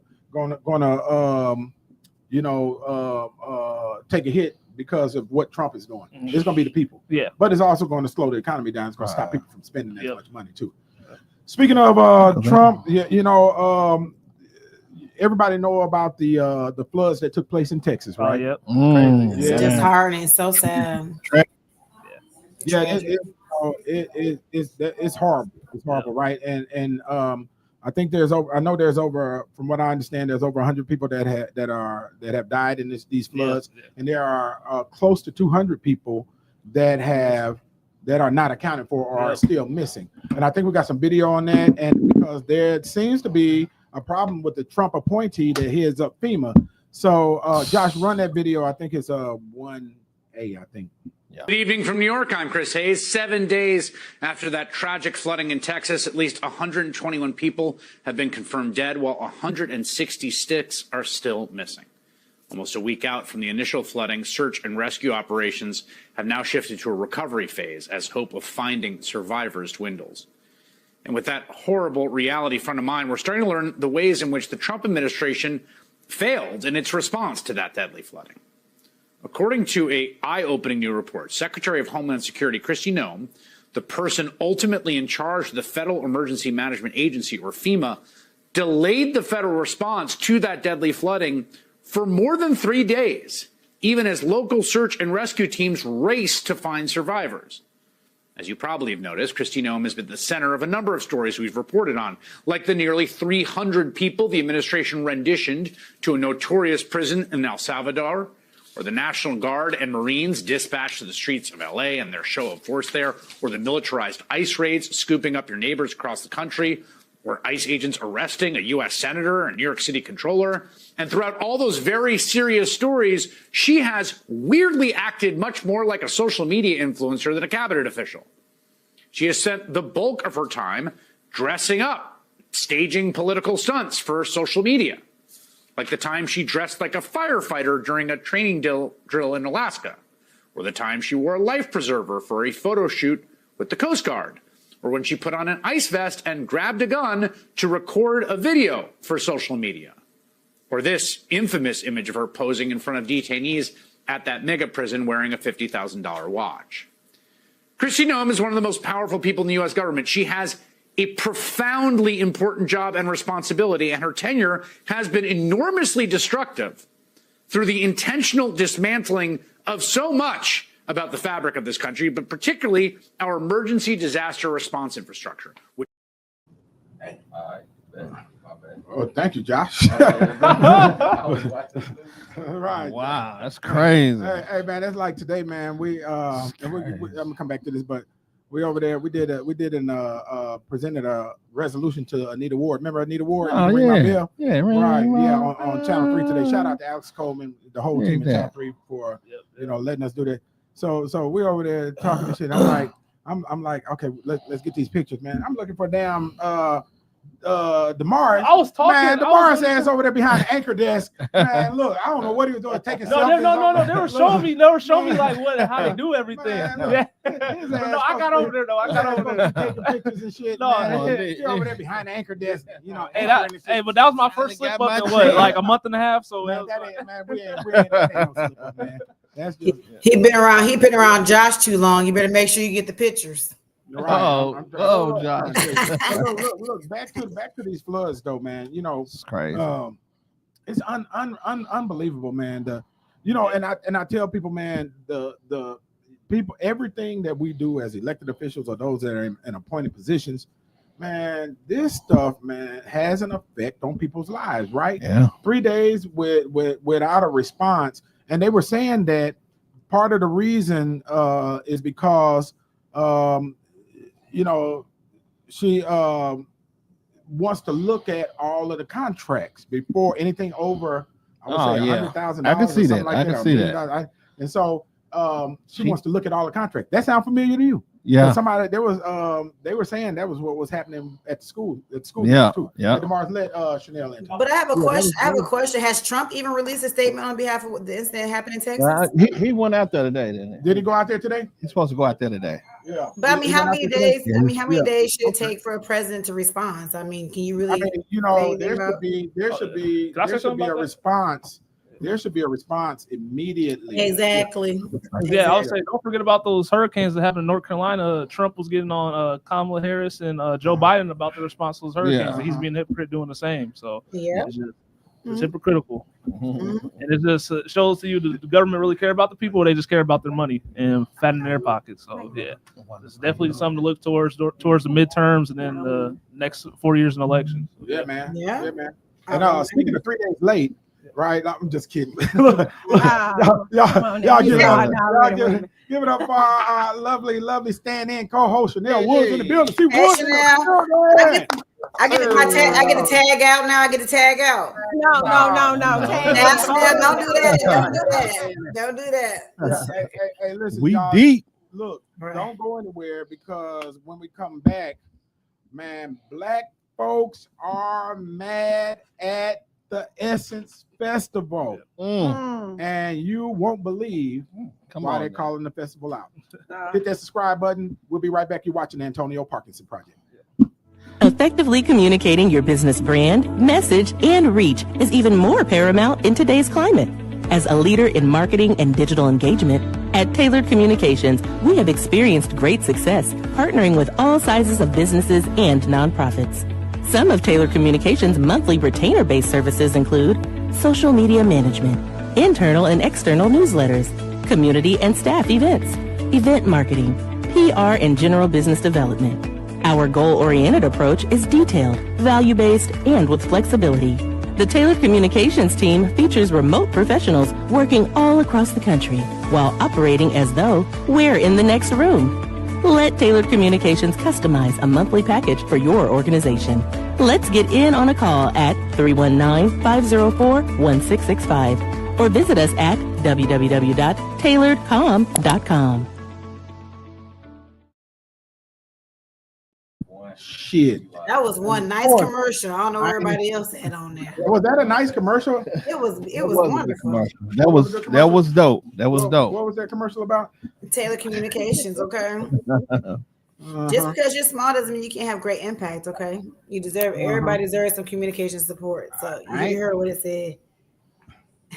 take a hit because of what Trump is doing. It's gonna be the people. Yeah. But it's also going to slow the economy down. It's going to stop people from spending that much money too. Speaking of Trump, everybody know about the floods that took place in Texas, right? It's just hard and so sad. It's horrible. It's horrible, right? And I think there's over, from what I understand, there's over 100 people that have died in these floods, and there are close to 200 people that are not accounted for or are still missing. And I think we got some video on that, and because there seems to be a problem with the Trump appointee that heads up FEMA. So Josh, run that video. I think it's 1A, I think. Good evening from New York. I'm Chris Hayes. 7 days after that tragic flooding in Texas, at least 121 people have been confirmed dead, while 166 are still missing. Almost a week out from the initial flooding, search and rescue operations have now shifted to a recovery phase as hope of finding survivors dwindles. And with that horrible reality front of mind, we're starting to learn the ways in which the Trump administration failed in its response to that deadly flooding. According to an eye-opening new report, Secretary of Homeland Security Kristi Noem, the person ultimately in charge of the Federal Emergency Management Agency, or FEMA, delayed the federal response to that deadly flooding for more than 3 days, even as local search and rescue teams raced to find survivors. As you probably have noticed, Kristi Noem has been the center of a number of stories we've reported on, like the nearly 300 people the administration renditioned to a notorious prison in El Salvador, or the National Guard and Marines dispatched to the streets of LA and their show of force there, or the militarized ICE raids scooping up your neighbors across the country, or ICE agents arresting a U.S. senator and New York City controller. And throughout all those very serious stories, she has weirdly acted much more like a social media influencer than a cabinet official. She has spent the bulk of her time dressing up, staging political stunts for social media, like the time she dressed like a firefighter during a training drill in Alaska, or the time she wore a life preserver for a photo shoot with the Coast Guard, or when she put on an ice vest and grabbed a gun to record a video for social media, or this infamous image of her posing in front of detainees at that mega prison wearing a $50,000 watch. Kristi Noem is one of the most powerful people in the U.S. government. She has a profoundly important job and responsibility, and her tenure has been enormously destructive through the intentional dismantling of so much about the fabric of this country, but particularly our emergency disaster response infrastructure. Oh, thank you, Josh. Right. Wow, that's crazy. Hey, man, that's like today, man. I'm gonna come back to this, but we over there. We presented a resolution to Anita Ward. Remember Anita Ward? Oh yeah, yeah, right. Yeah, on Channel 3 today. Shout out to Alex Coleman, the whole team at Channel 3 for letting us do that. So we're over there talking and shit. I'm like, okay, let's get these pictures, man. I'm looking for damn Damaris. I was talking. Man, Damaris ass over there behind the anchor desk. Man, look, I don't know what he was doing, taking selfies. No. They were showing me. Like how they do everything. Man, I got over there though. Taking pictures and shit. No, he over there behind the anchor desk. But that was my first slip up in what, like a month and a half. So man, we ain't that ain't no slip up, man. That's just he been around Josh too long. You better make sure you get the pictures. right. Josh. Look, back to these floods though, man. You know, It's crazy. It's unbelievable, man. And I tell people, man, the people, everything that we do as elected officials or those that are in appointed positions, man, this stuff, man, has an effect on people's lives, right? Yeah. 3 days without a response, and they were saying that part of the reason is because she wants to look at all of the contracts before anything over, I would say $100,000. I can see that. Like I can see that. And so she wants to look at all the contracts. That sound familiar to you? Yeah. Somebody they were saying that was what was happening at the school. Yeah. Too. Yeah. DeMar's let Chanel in. But I have a question. Has Trump even released a statement on behalf of the incident that happened in Texas? He went out there today, didn't he? Did he go out there today? He's supposed to go out there today. Yeah. But I mean, how many days? I mean, how many days should it take for a president to respond? I mean, can you really? I mean, there should be a response. There should be a response immediately. Exactly. Yeah, I'll say, don't forget about those hurricanes that happened in North Carolina. Trump was getting on Kamala Harris and Joe Biden about the response to those hurricanes, and he's being a hypocrite doing the same. So it's hypocritical. And it just shows to you the government really care about the people, or they just care about their money and fatten their pockets. So yeah, it's definitely something to look towards the midterms and then the next 4 years in elections. Yeah, man. Yeah, man. And speaking of 3 days late. Right, I'm just kidding. Y'all give it up for our lovely stand-in co-host Chanel Woods in the building. She Woods. I get to tag out now. I get to tag out. No. Don't do that. Hey, listen, we y'all, deep. Look, don't go anywhere because when we come back, man, Black folks are mad at the Essence Festival, and you won't believe why they're calling the festival out. Hit that subscribe button. We'll be right back. You're watching the Antonio Parkinson Project. Effectively communicating your business brand, message, and reach is even more paramount in today's climate. As a leader in marketing and digital engagement, at Tailored Communications, we have experienced great success partnering with all sizes of businesses and nonprofits. Some of Tailored Communications' monthly retainer-based services include social media management, internal and external newsletters, community and staff events, event marketing, PR and general business development. Our goal-oriented approach is detailed, value-based, and with flexibility. The Tailored Communications team features remote professionals working all across the country while operating as though we're in the next room. Let Tailored Communications customize a monthly package for your organization. Let's get in on a call at 319-504-1665 or visit us at www.tailoredcom.com. Shit. That was one nice commercial. I don't know what everybody else had on there. Was that a nice commercial? It was wonderful. That was dope. That was dope. What was that commercial about? Tailored Communications, okay? Just because you're small doesn't mean you can't have great impact, okay? You deserve, everybody deserves some communication support. So you heard what it said.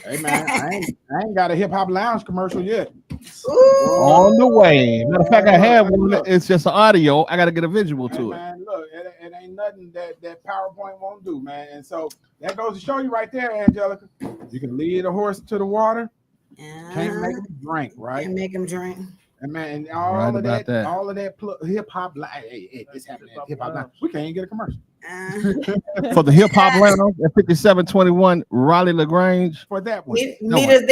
Hey man, I ain't got a hip hop lounge commercial yet. On the way. Matter of fact, I have one. It's just an audio. I got to get a visual to it. Man, look, it ain't nothing that PowerPoint won't do, man. And so that goes to show you right there, Angelica. You can lead a horse to the water. Can't make him drink, right? Can't make him drink. And man, all of that hip hop, this happening at hip hop lounge. We can't even get a commercial. For the hip hop lounge at 5721 Raleigh LaGrange. For that one. Meet us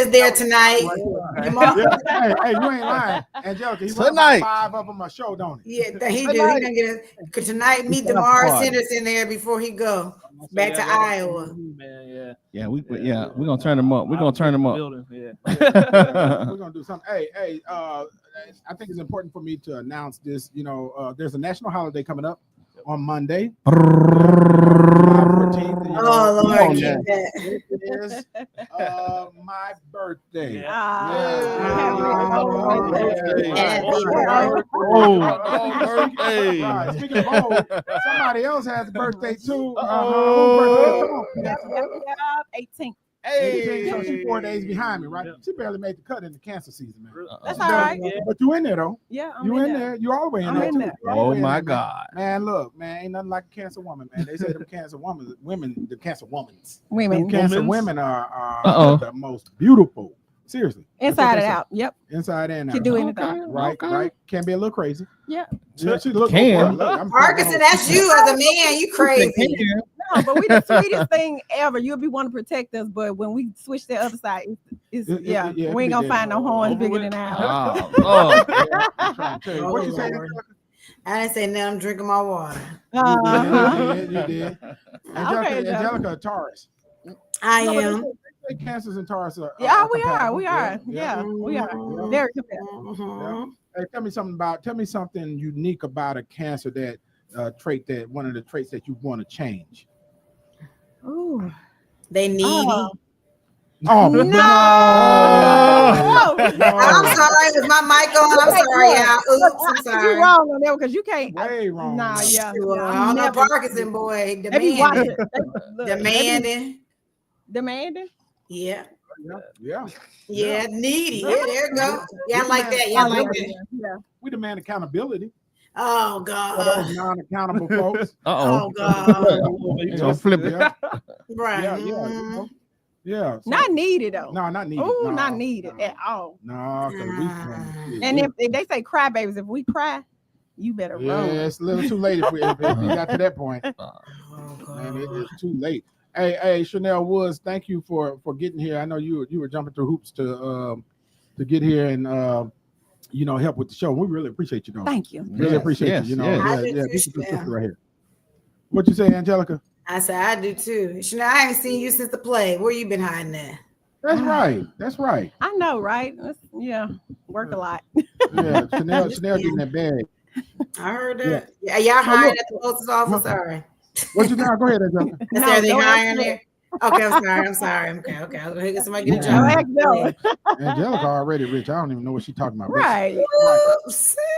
there tonight. Hey, you ain't lying. Angelica, he tonight. 5 of them a show, don't he? Yeah, he do. He gonna get it. Tonight, meet DeMar Henderson there before he go back to Iowa. Yeah, we're gonna turn them up. We're gonna turn them up. We're gonna do something. Hey, I think it's important for me to announce this. You know, there's a national holiday coming up on Monday. Oh Lord, it is my birthday. Birthday. Right. Speaking of old, somebody else has a birthday too. 18th. Hey, so she's 4 days behind me, right? Yeah. She barely made the cut in the cancer season, man. That's all right. But you in there though? Yeah, You in there? You all the way in I'm there in too. there. You all the Oh way in my there, man. God. Man, look, man, ain't nothing like a cancer woman, man. They say them cancer women, the cancer womans. Women. Them cancer Womans. women are the most beautiful. Seriously. That's what Inside they and say. out. Yep. Inside and out. Can do anything. Right, right. Can be a little crazy. Yeah. She look Can. Parkinson, that's you as a man. You crazy. No, but we the sweetest thing ever. You'll be wanting to protect us, but when we switch the other side, it's we ain't gonna find no horns bigger than ours. What you say? I didn't say nothing. I'm drinking my water. You did. Okay, Angelica, Taurus. I am. Cancers and Taurus are. Yeah, we are. We are. Yeah, we are. Very compatible. Yeah. Hey, tell me something unique about a Cancer that trait that one of the traits that you want to change. Ooh, they needy. Oh no! I'm sorry, with my mic on. I'm sorry, y'all. Oops, I'm sorry. You're wrong on that because you can't. Way wrong. Nah, yeah. I'm not Parkinson boy. Demanding. Demanding. Yeah. Yeah. Needy. Yeah, there you go. Yeah, I like that. Yeah, I like that. Yeah. We demand accountability. Oh God. For those non-accountable folks. Oh God. So flip it. Right. Yeah. So, not needed though. No, not needed. Oh, not needed at all. No, because and if they say cry babies, if we cry, you better run. Yeah, it's a little too late if we got to that point. Man, it's too late. Hey, Chanel Woods, thank you for getting here. I know you were jumping through hoops to get here and help with the show. We really appreciate you, though. Thank you. Really appreciate you. This is the sister right here. What you say, Angelica? I said I do too. Chanel, I haven't seen you since the play. Where you been hiding at? That's right. That's right. I know, right? Work a lot. Yeah, Chanel getting that bag. I heard that. Yeah, y'all hiring at the post's office. Sorry. What you doing? Go ahead, Angelica. They hiring there? Okay, I'm sorry. Okay. I was gonna get somebody get a job. Angelica already rich. I don't even know what she's talking about. Right.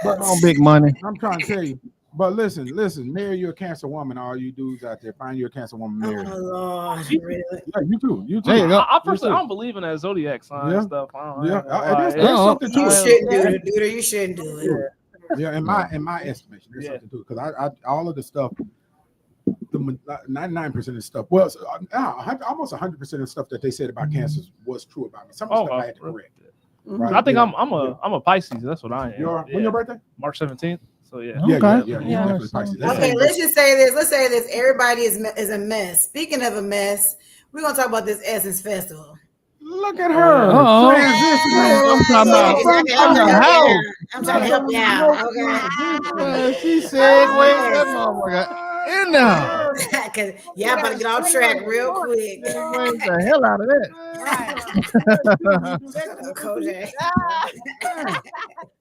On big money. I'm trying to tell you. But listen, marry you a Cancer woman. All you dudes out there, find you a Cancer woman, marry. Oh Lord, really? Yeah, you too. There you go. I personally don't believe in that zodiac sign and stuff. There's something to You it. shouldn't do it, dude. You shouldn't do it. Yeah, in my estimation, there's something to it because I all of the stuff, the 99% of the stuff, well, almost 100% of the stuff that they said about cancers was true about me. Some of the stuff I had to correct. Right? I think I'm a Pisces. That's what I am. When your birthday? March 17th. So yeah. Yeah. Okay, let's just say this. Let's say this. Everybody is a mess. Speaking of a mess, we're gonna talk about this Essence Festival. Look at her. I'm trying to help you out. Okay. She segued that motherfucker in there. Cause y'all better get off track real quick. The hell out of that. Kojak.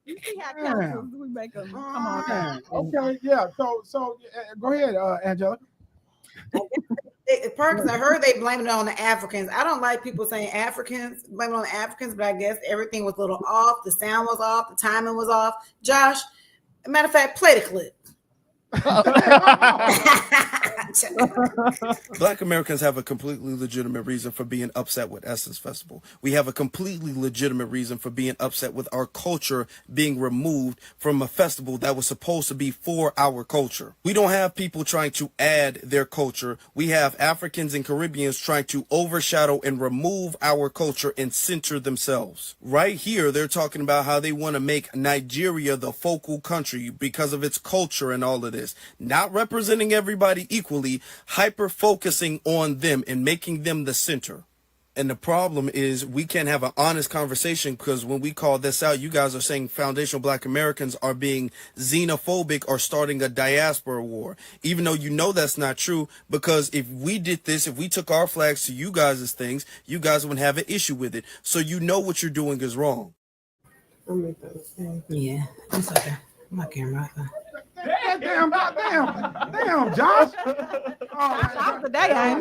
You see how councils we make them come on down. Okay, yeah. So go ahead, Angelica. Perkins, I heard they blame it on the Africans. I don't like people saying Africans, blame it on the Africans, but I guess everything was a little off. The sound was off. The timing was off. Josh, matter of fact, play the clip. Black Americans have a completely legitimate reason for being upset with Essence Festival. We have a completely legitimate reason for being upset with our culture being removed from a festival that was supposed to be for our culture. We don't have people trying to add their culture. We have Africans and Caribbeans trying to overshadow and remove our culture and center themselves. Right here, they're talking about how they want to make Nigeria the focal country because of its culture and all of this. Not representing everybody equally, hyper-focusing on them and making them the center. And the problem is we can't have an honest conversation because when we call this out, you guys are saying foundational Black Americans are being xenophobic or starting a diaspora war, even though you know that's not true, because if we did this, if we took our flags to you guys' things, you guys wouldn't have an issue with it. So you know what you're doing is wrong. Yeah, it's okay. My camera. Damn, Josh.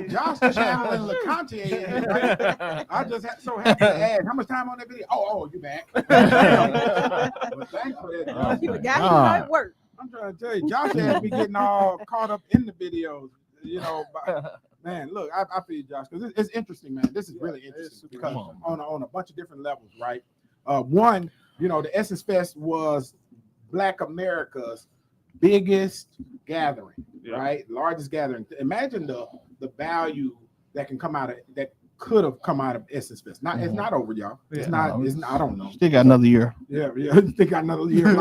Josh is channeling LeContier. Right? I just so happy to add. How much time on that video? Oh, you back. Well, thanks for that. You forgot it worked. I'm trying to tell you, Josh had me getting all caught up in the videos, Man, look, I feel you, Josh, because it's interesting, man. This is really interesting because on a bunch of different levels, right? One, the Essence Fest was Black America's biggest gathering, right? Largest gathering. Imagine the value that can come out of that could have come out of Essence Fest. It's not over, y'all. It's not. I don't know. Still got another year. Yeah. Still got another year.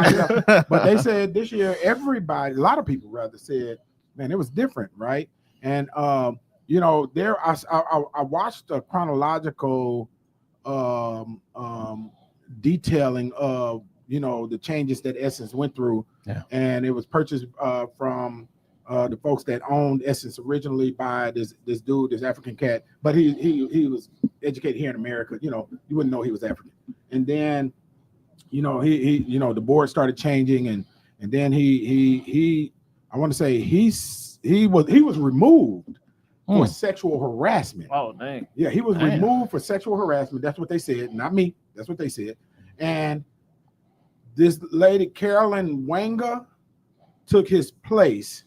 But they said this year, a lot of people rather said, man, it was different, right? And I watched a chronological detailing of the changes that Essence went through, and it was purchased from the folks that owned Essence originally by this dude, this African cat, but he was educated here in America. You wouldn't know he was African. And then the board started changing, and then he I want to say he was removed for sexual harassment. Oh, dang. Yeah, he was removed for sexual harassment. That's what they said, not me. That's what they said. And this lady, Carolyn Wanga, took his place,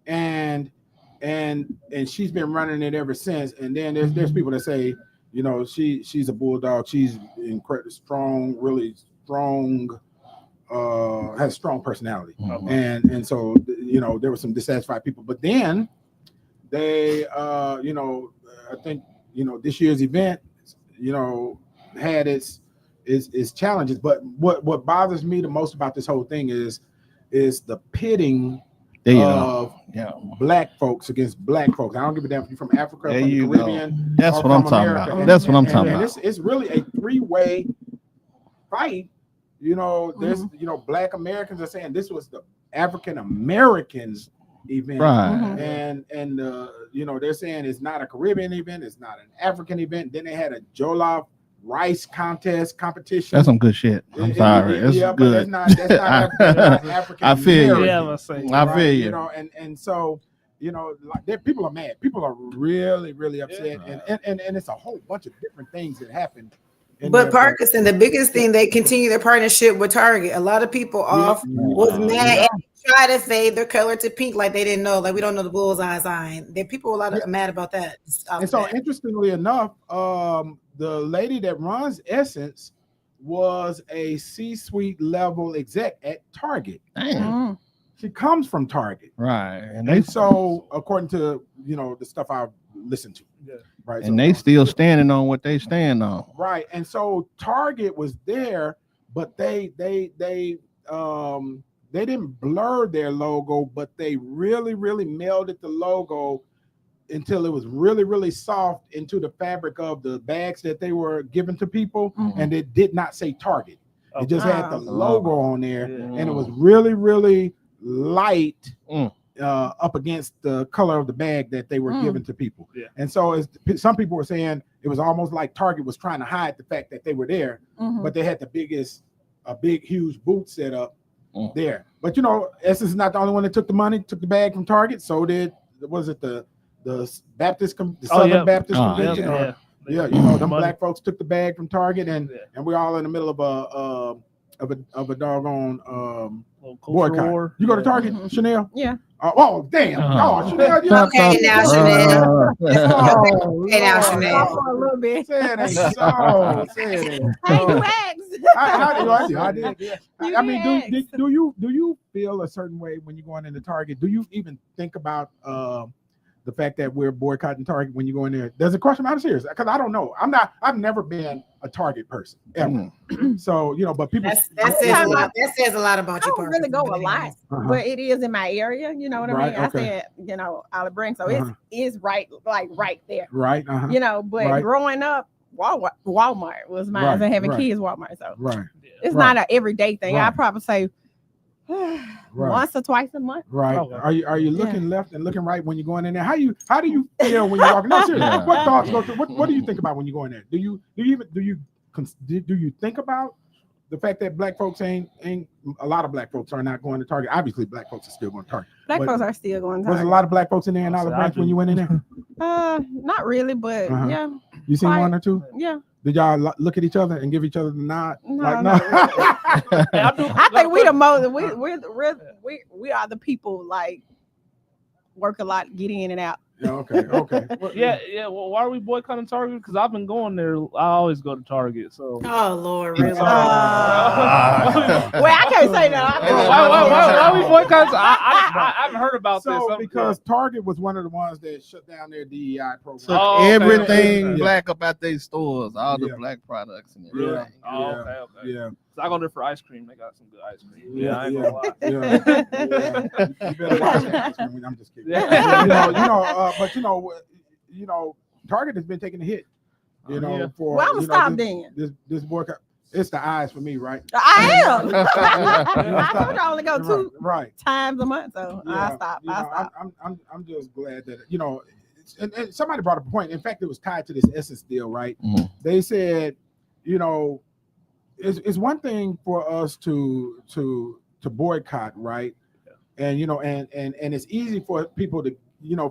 and she's been running it ever since. And then there's people that say, she's a bulldog. She's incredibly strong, really strong, has strong personality. And so, there were some dissatisfied people. But then they, I think, this year's event, had its challenges. But what bothers me the most about this whole thing is the pitting of Black folks against Black folks. I don't give a damn if you're from Africa, from the Caribbean. That's what I'm talking about. That's what I'm talking about. It's really a three-way fight. There's Black Americans are saying this was the African Americans event, right? And they're saying it's not a Caribbean event, it's not an African event. Then they had a jollof rice competition. That's some good shit. I'm sorry. It's good. That's not African. I feel you. Yeah, I feel you. And so people are mad. People are really, really upset, and it's a whole bunch of different things that happened. But Parkinson, the biggest thing, they continue their partnership with Target. A lot of people was mad and try to fade their color to pink, like they didn't know, like we don't know the bullseye sign. There people were mad about that. And so, interestingly enough, the lady that runs Essence was a C-suite level exec at Target. She comes from Target, right? And so, according to the stuff I've listened to, right, and they still standing on what they stand on, right? And so Target was there, but they didn't blur their logo, but they really, really melded the logo until it was really, really soft into the fabric of the bags that they were giving to people, and it did not say Target. It just had the logo on there, and it was really, really light up against the color of the bag that they were giving to people. And so some people were saying it was almost like Target was trying to hide the fact that they were there, but they had a big, huge booth set up there. But Essence is not the only one that took the money, took the bag from Target. So did, the Baptist, the Southern Baptist Convention? Them Black folks took the bag from Target, and we're all in the middle of a doggone boycott. You go to Target, Chanel? Yeah. Oh, damn. Oh, Chanel. Okay, now Chanel. Okay, now Chanel. For a little bit. Say it ain't so. Say it ain't so. Hey, you asked. I did. Yeah. I mean, do you feel a certain way when you're going into Target? Do you even think about the fact that we're boycotting Target when you go in there? There's a question. I'm serious because I don't know. I've never been a Target person ever. So but people that says a lot about you. I don't really go a lot, but it is in my area. You know what I mean? Okay. I said Olive Branch, so it is right there. Right. But growing up, Walmart was mine, and having kids, Walmart. So it's not an everyday thing. I probably say once or twice a month. Right. Are you looking left and looking right when you're going in there? How do you feel when you're walking? No, seriously. What thoughts go through? What do you think about when you go in there? Do you think about the fact that Black folks ain't a lot of Black folks are not going to Target? Obviously, Black folks are still going to Target. Black folks are still going to Target. Was a lot of Black folks in there in Olive Branch when you went in there? Not really, but yeah. You seen one or two? Yeah. Did y'all look at each other and give each other the nod? No. Really. I think we the most. We are the people work a lot, get in and out. Yeah, okay. Well, yeah. Well, why are we boycotting Target? Because I've been going there. I always go to Target. So. Oh Lord, really? Well, I can't say that. Why are we boycotting? I haven't heard about this. Because Target was one of the ones that shut down their DEI program. Took everything black up at their stores, all the black products and everything. Okay. Yeah. So I go there for ice cream. They got some good ice cream. Yeah, I ain't gonna lie. You better watch that. I'm just kidding. You know, Target has been taking a hit. For well, I'm stop then. This boycott. It's the eyes for me, right? I am. I only go two times a month, so I stop. I'm just glad that and somebody brought up a point. In fact, it was tied to this Essence deal, right? Mm-hmm. They said, it's one thing for us to boycott, right? And and it's easy for people to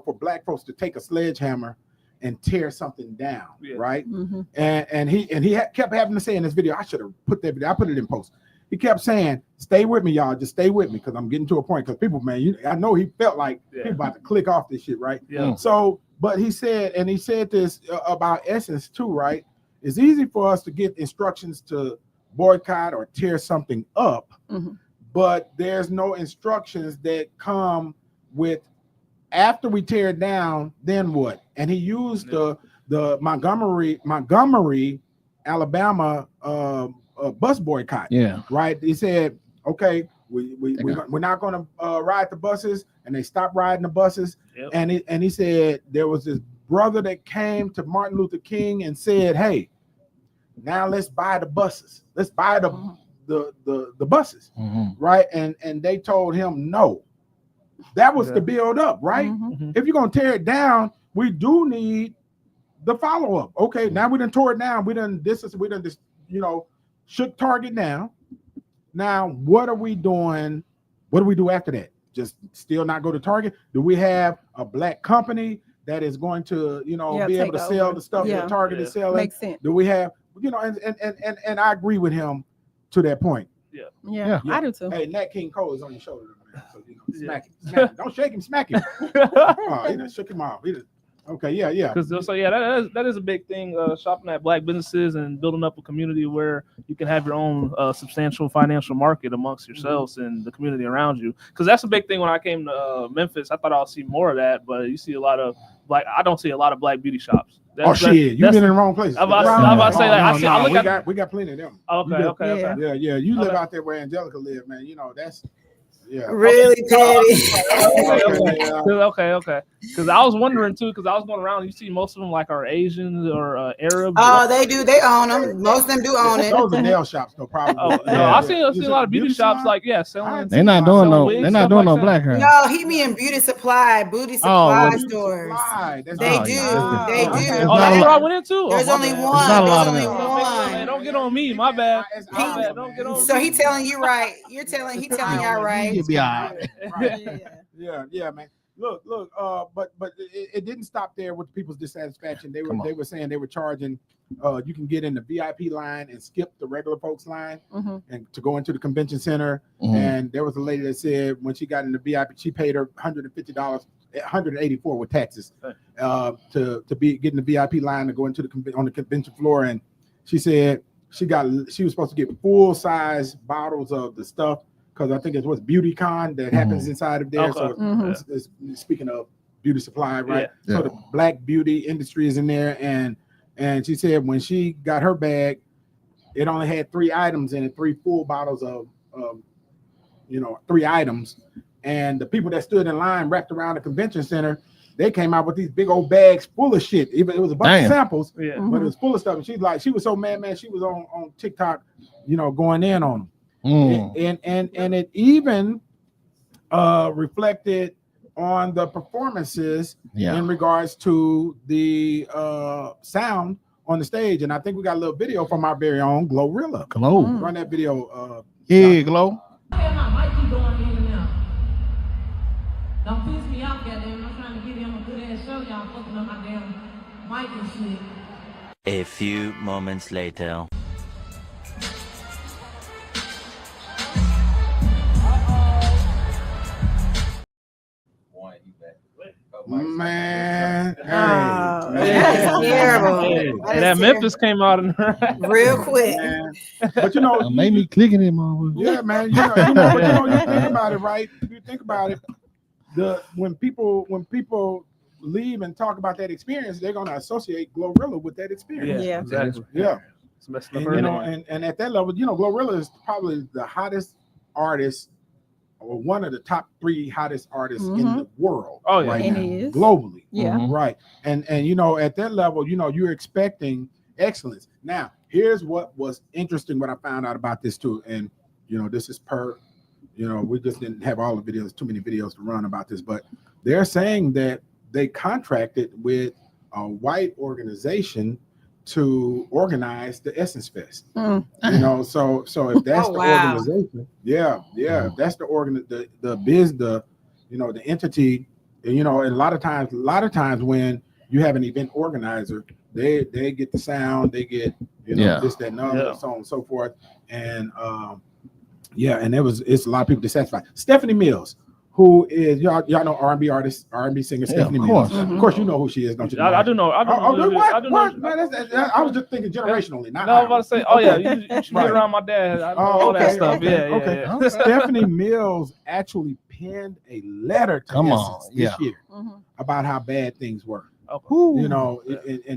for black folks to take a sledgehammer and tear something down, right? Mm-hmm. And he kept having to say in this video, I should have put that video, I put it in post. He kept saying, stay with me, y'all, just stay with me, because I'm getting to a point, because people, man, I know he felt like people about to click off this shit, right? Yeah. So, but he said this about Essence too, right? It's easy for us to get instructions to boycott or tear something up, but there's no instructions that come with after we tear it down, then what? And he used the Montgomery, Alabama bus boycott. Yeah. Right. He said, okay, we're not going to ride the buses, and they stopped riding the buses. Yep. And he said there was this brother that came to Martin Luther King and said, hey, now let's buy the buses. Let's buy the buses. Right. And they told him no. That was the build up, right? If you're gonna tear it down, we do need the follow up. Okay, now we done tore it down. We done shook Target down. Now, what are we doing? What do we do after that? Just still not go to Target? Do we have a black company that is going to, be able to sell the stuff that Target is selling? Makes sense. Do we have, and I agree with him to that point. Yeah, I do too. Hey, Nat King Cole is on your shoulder, man. So smack him. Don't shake him, smack him. He done shook him off. Okay, yeah. Because that is a big thing. Shopping at black businesses and building up a community where you can have your own substantial financial market amongst yourselves and the community around you. Because that's a big thing. When I came to Memphis, I thought I'll see more of that, but you see a lot of I don't see a lot of black beauty shops. You've been in the wrong place. I'm about to say that. We got plenty of them. Okay. Yeah. You live out there where Angelica live, man. That's. Yeah. Really, Patty. Okay. Because I was wondering too, because I was going around, you see most of them are Asians or Arab. Oh, they do. They own them. Most of them do own it. Those are nail shops, though, probably. I've seen a lot of beauty shops selling. They're not doing no black hair. No, he mean beauty supply stores. They do. That's what I went into. There's only one. Not a lot of them. Hey, don't get on me. My bad. Don't get on me. So he telling you right. He telling y'all right. You'll be all right. Yeah, man. Look, but it didn't stop there with people's dissatisfaction. They were saying they were charging. You can get in the VIP line and skip the regular folks line, and to go into the convention center. And there was a lady that said when she got in the VIP, she paid her $150, $184 with taxes, to be getting the VIP line to go into on the convention floor. And she said she was supposed to get full size bottles of the stuff, because I think it's what's BeautyCon that happens inside of there. Okay. So it's speaking of beauty supply, right? Yeah. So the black beauty industry is in there, and she said when she got her bag, it only had 3 items in it, 3 full bottles of 3 items. And the people that stood in line wrapped around the convention center, they came out with these big old bags full of shit. Even it was a bunch of samples, but it was full of stuff. And she was so mad, man. She was on TikTok, going in on them. And it even reflected on the performances in regards to the sound on the stage. And I think we got a little video from our very own Glorilla. Run that video. Glow. Don't piss me off, goddamn. I'm trying to give him a good ass show. Y'all fucking up my damn mic and shit. A few moments later. Man, terrible. Hey, That is that Memphis came out in real quick. Man. But you know, Made me clicking it, mama. yeah, man. You think about it, right? You think about it. When people leave and talk about that experience, they're gonna associate Glorilla with that experience. Yeah. Exactly. Yeah. And, And, and at that level, Glorilla is probably the hottest artist, or one of the top 3 hottest artists in the world. Oh, yeah. Right And now, he is. globally. Yeah. Right. And at that level, you're expecting excellence. Now, here's what was interesting, what I found out about this too. And this is we just didn't have all the videos, too many videos to run about this, but they're saying that they contracted with a white organization to organize the Essence Fest. So if that's the organization, if that's the entity, and a lot of times when you have an event organizer, they get the sound, they get this, that, and other, so on and so forth. And and it's a lot of people dissatisfied. Stephanie Mills, who is y'all know R&B artist, R&B singer Stephanie Mills. Mm-hmm. Of course, you know who she is, don't you? I do know. I was just thinking generationally. I was about to say, you should get around my dad. I know all that stuff. Okay. Yeah. Stephanie Mills actually penned a letter to Essence this year about how bad things were. Okay.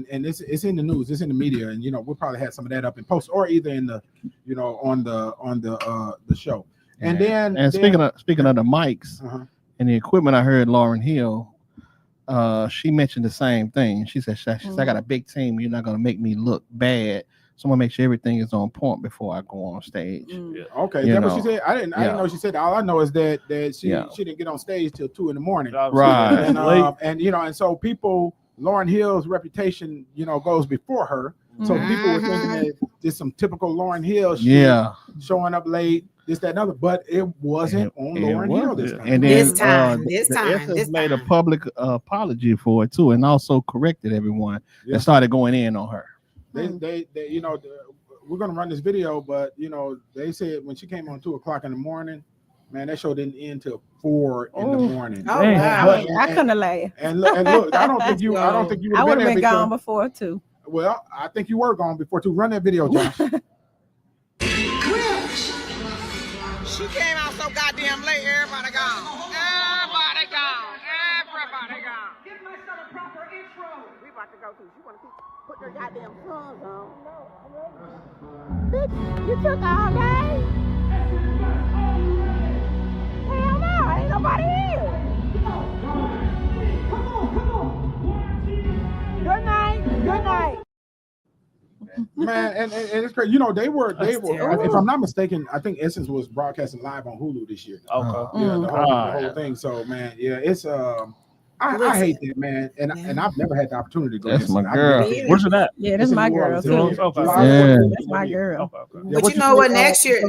And it's in the news, it's in the media, and we'll probably have some of that up in post, or either in the on the show. And speaking of the mics and the equipment, I heard Lauryn Hill, she mentioned the same thing. She said, I got a big team. You're not going to make me look bad. So I'm going to make sure everything is on point before I go on stage. Okay, that's what she said. I didn't know she said. All I know is that she didn't get on stage till 2 a.m. Right. And so people, Lauryn Hill's reputation, goes before her. So people were thinking that there's some typical Lauryn Hill shit, showing up late, this, that, and other, but it wasn't on Lauryn Hill this time. And then this time made a public apology for it too, and also corrected everyone that started going in on her. They we're gonna run this video, but they said when she came on 2 o'clock in the morning, man, that show didn't end till 4 in the morning. Oh wow! I couldn't have laughed. And look, I don't think you. I would have been gone before too. Well, I think you were gone before too. Run that video, Josh. She came out so goddamn late, everybody gone. Everybody gone. Give myself a proper intro. We about to go to. You want to put your goddamn songs on? No, I'm ready. Bitch, you took all day? Hell no, ain't nobody here. Come on. Good night. Good night. Man, and it's crazy. They were. If I'm not mistaken, I think Essence was broadcasting live on Hulu this year. Okay. The whole thing. So, man, it's I hate that, man, and I've never had the opportunity to go. That's my girl. Where's it at? Yeah, that's my girl too. Yeah. That's my girl. But you know what? Next year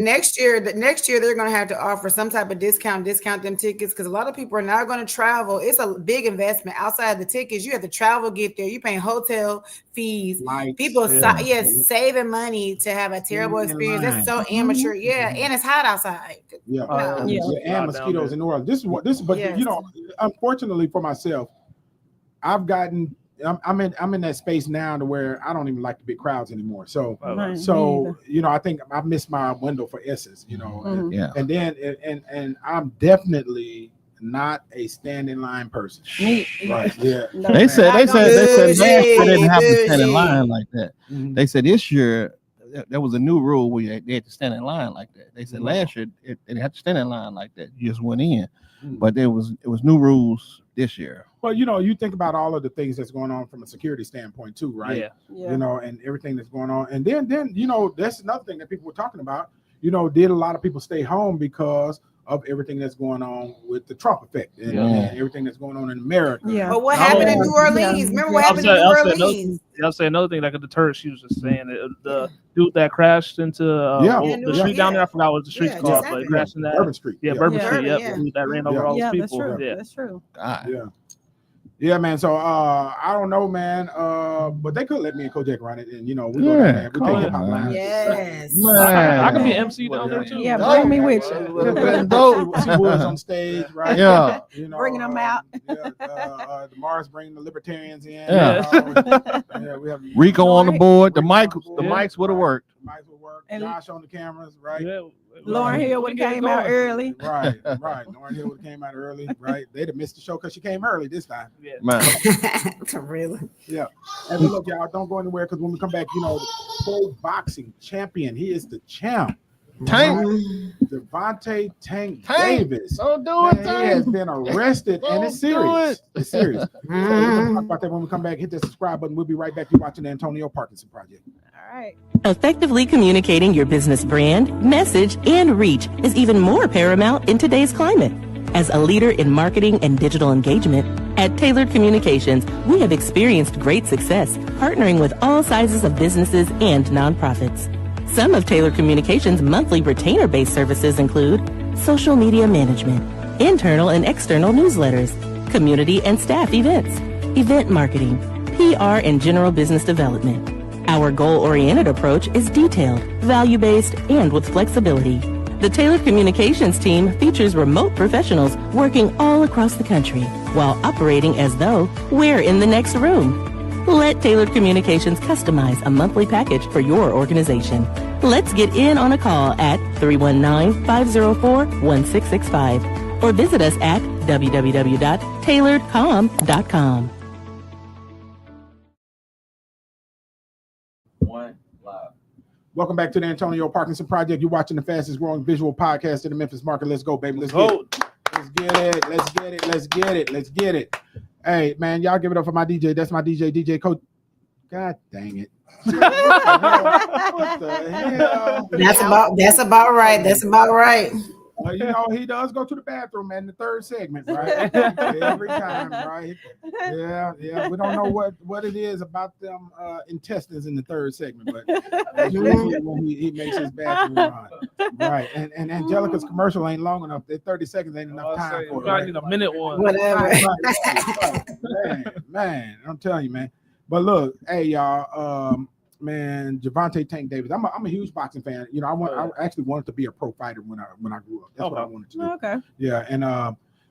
they're going to have to offer some type of discount them tickets, because a lot of people are not going to travel. It's a big investment outside the tickets. You have to travel, get there. You're paying hotel fees. People, saving money to have a terrible experience. That's so amateur. Yeah, and it's hot outside. And mosquitoes in New Orleans. But unfortunately for myself, I'm in that space now to where I don't even like the big crowds anymore. So I think I've missed my window for Essence, and then I'm definitely not a stand in line person. Right. Yeah. They said last year they didn't have to stand in line like that. They said this year there was a new rule where they had to stand in line like that. They said last year they didn't have to stand in line like that. You just went in. But it was new rules this year. Well, you think about all of the things that's going on from a security standpoint too, right? Yeah. And everything that's going on. And then that's another thing that people were talking about. Did a lot of people stay home because of everything that's going on with the Trump effect and everything that's going on in America? Yeah. But what happened in New Orleans? Remember what happened in New Orleans? I'll say another thing that could deter. She was just saying the dude that crashed into the street down there. I forgot what the street's called, but he crashed in that Bourbon Street. Bourbon Street. Yep. That ran over all those people. That's true. God. Yeah, man. So I don't know, man. But they could let me and Kojak run it, and we go down there. We take hip hop lounge. Yes. I can be MC down there too. Yeah, bring me with you. See Woods on stage, right? Yeah. Bringing them out. The Mars bringing the Libertarians in. Yeah. We have Rico on the board. The mics would have worked. The mics would work. Josh on the cameras, right? Yeah. Lauren Hill would have came out early. Right. Lauren Hill would have came out early, right? They'd have missed the show because she came early this time. Yeah. Man. Really? Yeah. And look, y'all, don't go anywhere because when we come back, the pro boxing champion, he is the champ. Tank. Devontae Tank Davis. Don't do it, He Tank. has been arrested and it's serious. It's serious. So we're going to talk about that when we come back. Hit the subscribe button. We'll be right back. You're watching the Antonio Parkinson Project. All right. Effectively communicating your business brand, message, and reach is even more paramount in today's climate. As a leader in marketing and digital engagement, at Tailored Communications, we have experienced great success partnering with all sizes of businesses and nonprofits. Some of Tailored Communications' monthly retainer-based services include social media management, internal and external newsletters, community and staff events, event marketing, PR and general business development. Our goal-oriented approach is detailed, value-based, and with flexibility. The Tailored Communications team features remote professionals working all across the country while operating as though we're in the next room. Let Tailored Communications customize a monthly package for your organization. Let's get in on a call at 319-504-1665 or visit us at www.tailoredcom.com. Welcome back to the Antonio Parkinson Project. You're watching the fastest growing visual podcast in the Memphis market. Let's go, baby. Let's get it. Let's get it. Let's get it. Let's get it. Let's get it. Hey, man, y'all give it up for my DJ. That's my DJ Coach. God dang it. What the hell? That's about right. That's about right. He does go to the bathroom, man, in the third segment, right? Every time, right? Yeah. We don't know what it is about them intestines in the third segment, but that's when he makes his bathroom run. Right. And Angelica's commercial ain't long enough. 30 seconds ain't enough time for it. I need a minute one. Whatever. Man, I'm telling you, man. But look, hey, y'all, man, Devontae Tank Davis. I'm a huge boxing fan. I actually wanted to be a pro fighter when I grew up. That's what I wanted to do. Okay. Yeah, and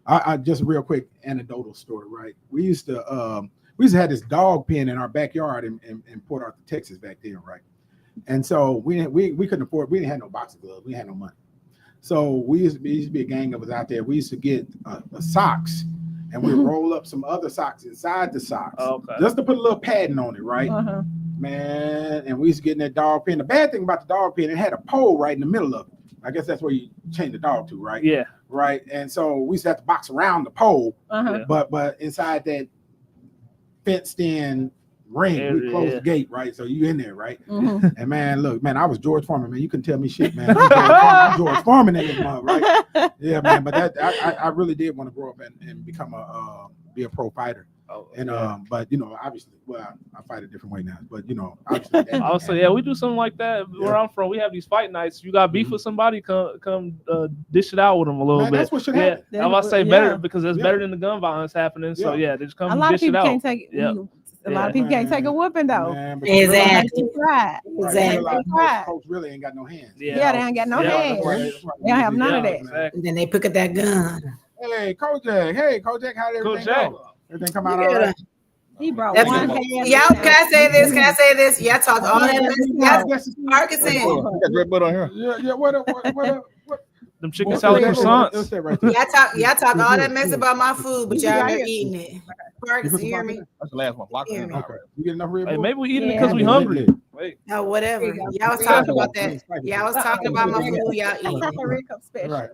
I just real quick anecdotal story, right? We used to have this dog pen in our backyard in Port Arthur, Texas back then, right? And so we couldn't afford. We didn't have no boxing gloves. We had no money. So we used to be a gang of us out there. We used to get socks. And we roll up some other socks inside the socks, just to put a little padding on it, right? Man, and we used to get in that dog pen. The bad thing about the dog pen, it had a pole right in the middle of it. I guess that's where you change the dog to, right? Yeah. Right. And so we used to have to box around the pole, but inside that fenced in ring, we closed the gate, right? So you in there, right? And man, look, man, I was George Foreman, man. You couldn't tell me shit, man. I'm George Foreman in this month, right? Yeah, man. But I really did want to grow up and become be a pro fighter. But obviously, I fight a different way now. But obviously, I would say, we do something like that where I'm from. We have these fight nights. You got beef with somebody, come dish it out with them a little bit. That's what should happen. I would say better because it's better than the gun violence happening. So they just come dish it out. A lot of people can't take a whooping though. Exactly. Folks really ain't got no hands. Yeah, they ain't got no hands. They don't have none of that. Exactly. And then they pick up that gun. Hey, Kojak. How did everything go? Everything come out all right? He brought That's one y'all, hand. can I say this? Can I say this? Y'all talk all that. Parkinson. Red on here. Yeah. What? Them chicken salad croissants. Y'all talk all that mess about my food, but y'all are eating it. Parkinson, you hear me? That's the last one. Lock it in. Okay. You get enough Red Bull? Hey, maybe we eating it because we hungry. Wait. No, whatever. Y'all was talking about that. Y'all was talking about my food. Y'all eating.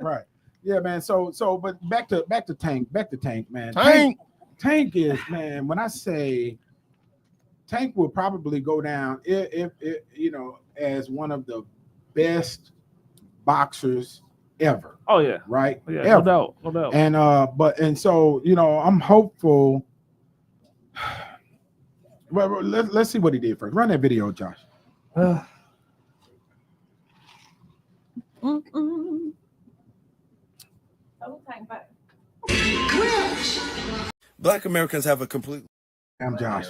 Right. Yeah, man. So, but back to Tank. Man. Tank is, man. When I say Tank will probably go down, if as one of the best boxers ever. Oh yeah. Right. Yeah. Ever. No doubt. And so I'm hopeful. Well, let's see what he did first. Run that video, Josh. Black Americans have a complete. I'm Josh.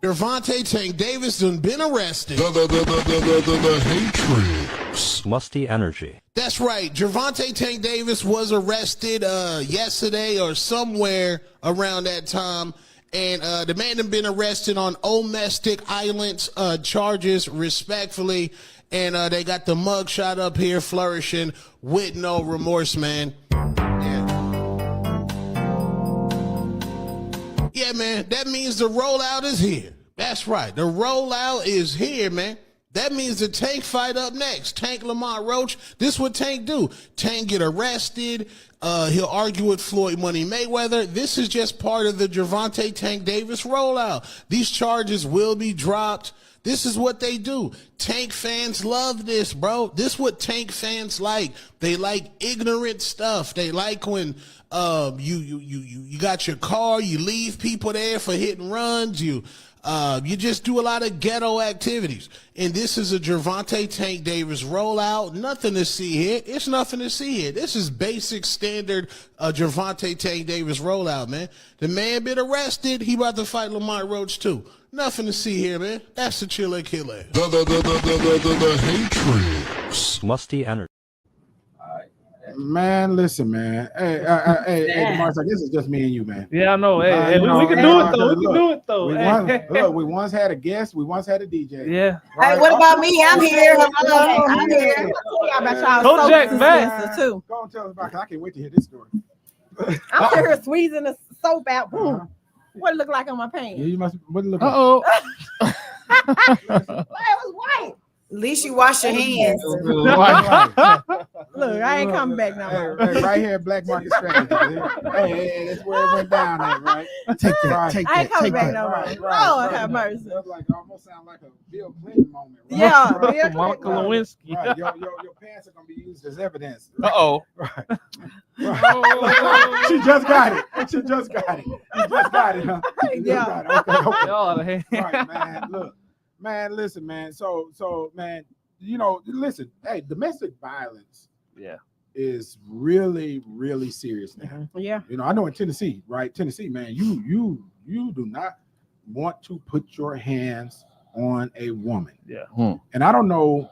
Gervonta Tank Davis done been arrested. The hatred. Musty energy. That's right. Gervonta Tank Davis was arrested yesterday or somewhere around that time. And the man had been arrested on domestic violence charges, respectfully. And they got the mug shot up here flourishing with no remorse, man. Yeah, man, that means the rollout is here. That's right. The rollout is here, man. That means the Tank fight up next. Tank Lamont Roach. This what Tank do. Tank get arrested. He'll argue with Floyd Money Mayweather. This is just part of the Gervonta Tank Davis rollout. These charges will be dropped. This is what they do. Tank fans love this, bro. This is what Tank fans like. They like ignorant stuff. They like when you got your car, you leave people there for hit and runs, you just do a lot of ghetto activities. And this is a Gervonta Tank Davis rollout. Nothing to see here. It's nothing to see here. This is basic standard Gervonta Tank Davis rollout, man. The man been arrested. He about to fight Lamont Roach too. Nothing to see here, man. That's the Chile Killer. The hatred. Musty energy. Man, listen, man. Hey, Mars, this is just me and you, man. Yeah, I know. Hey, we can do it though. We can do it though. We once had a guest. We once had a DJ. Yeah. Hey, what about me? I'm here. Hello. I'm here. Go Jack back too. Go and tell us about it. I can't wait to hear this story. I'm here squeezing the soap out. Boom. What it look like on my pants? Yeah, you must. What it look like? It was white. At least you wash your hands. Look, I ain't coming back no more. Hey, right here, Black Market Strategy. Hey, that's where it went down at, right? Take that. I ain't coming back no more. Lord have mercy. That's like almost sound like a Bill Clinton moment. Right? Yeah, right. Monica Lewinsky. Right. Your pants are gonna be used as evidence. Uh oh. Right. She just got it. She just got it. You just got it, huh? Yeah. Okay. Right, man. Look. Man, listen, man. So, man, listen. Hey, domestic violence, is really, really serious now. Yeah. I know in Tennessee, right? Tennessee, man, you do not want to put your hands on a woman. Yeah. And I don't know.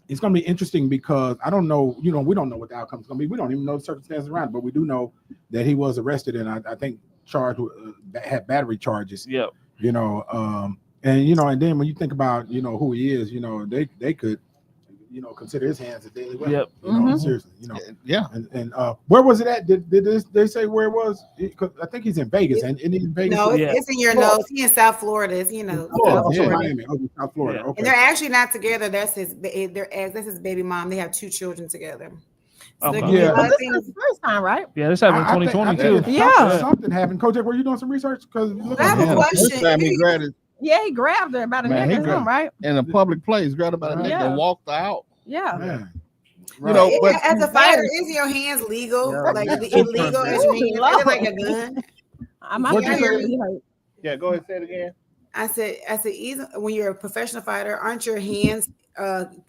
It's going to be interesting because I don't know. We don't know what the outcome is going to be. We don't even know the circumstances around it, but we do know that he was arrested and I think charged with had battery charges. Yeah. And then when you think about who he is, they could consider his hands a daily weapon. Yep. Seriously, Yeah. And where was it at? Did they say where it was? Because I think he's in Vegas, and he's in Vegas. No, it's in your nose. He's in South Florida. It's, Miami. South Florida. Okay. And they're actually not together. That's his baby mom. They have 2 children together. So Okay. This is the first time, right? Yeah, this happened in 2022. Something happened. Coach, were you doing some research? Because I have a question. Yeah, he grabbed her about a neck or something, right? In a public place, grabbed about a neck and walked out. Yeah. Man. Right. But as a fighter, is your hands legal? Yeah. Like illegal as your hands? Is it like a gun? Yeah, go ahead, say it again. I said, when you're a professional fighter, aren't your hands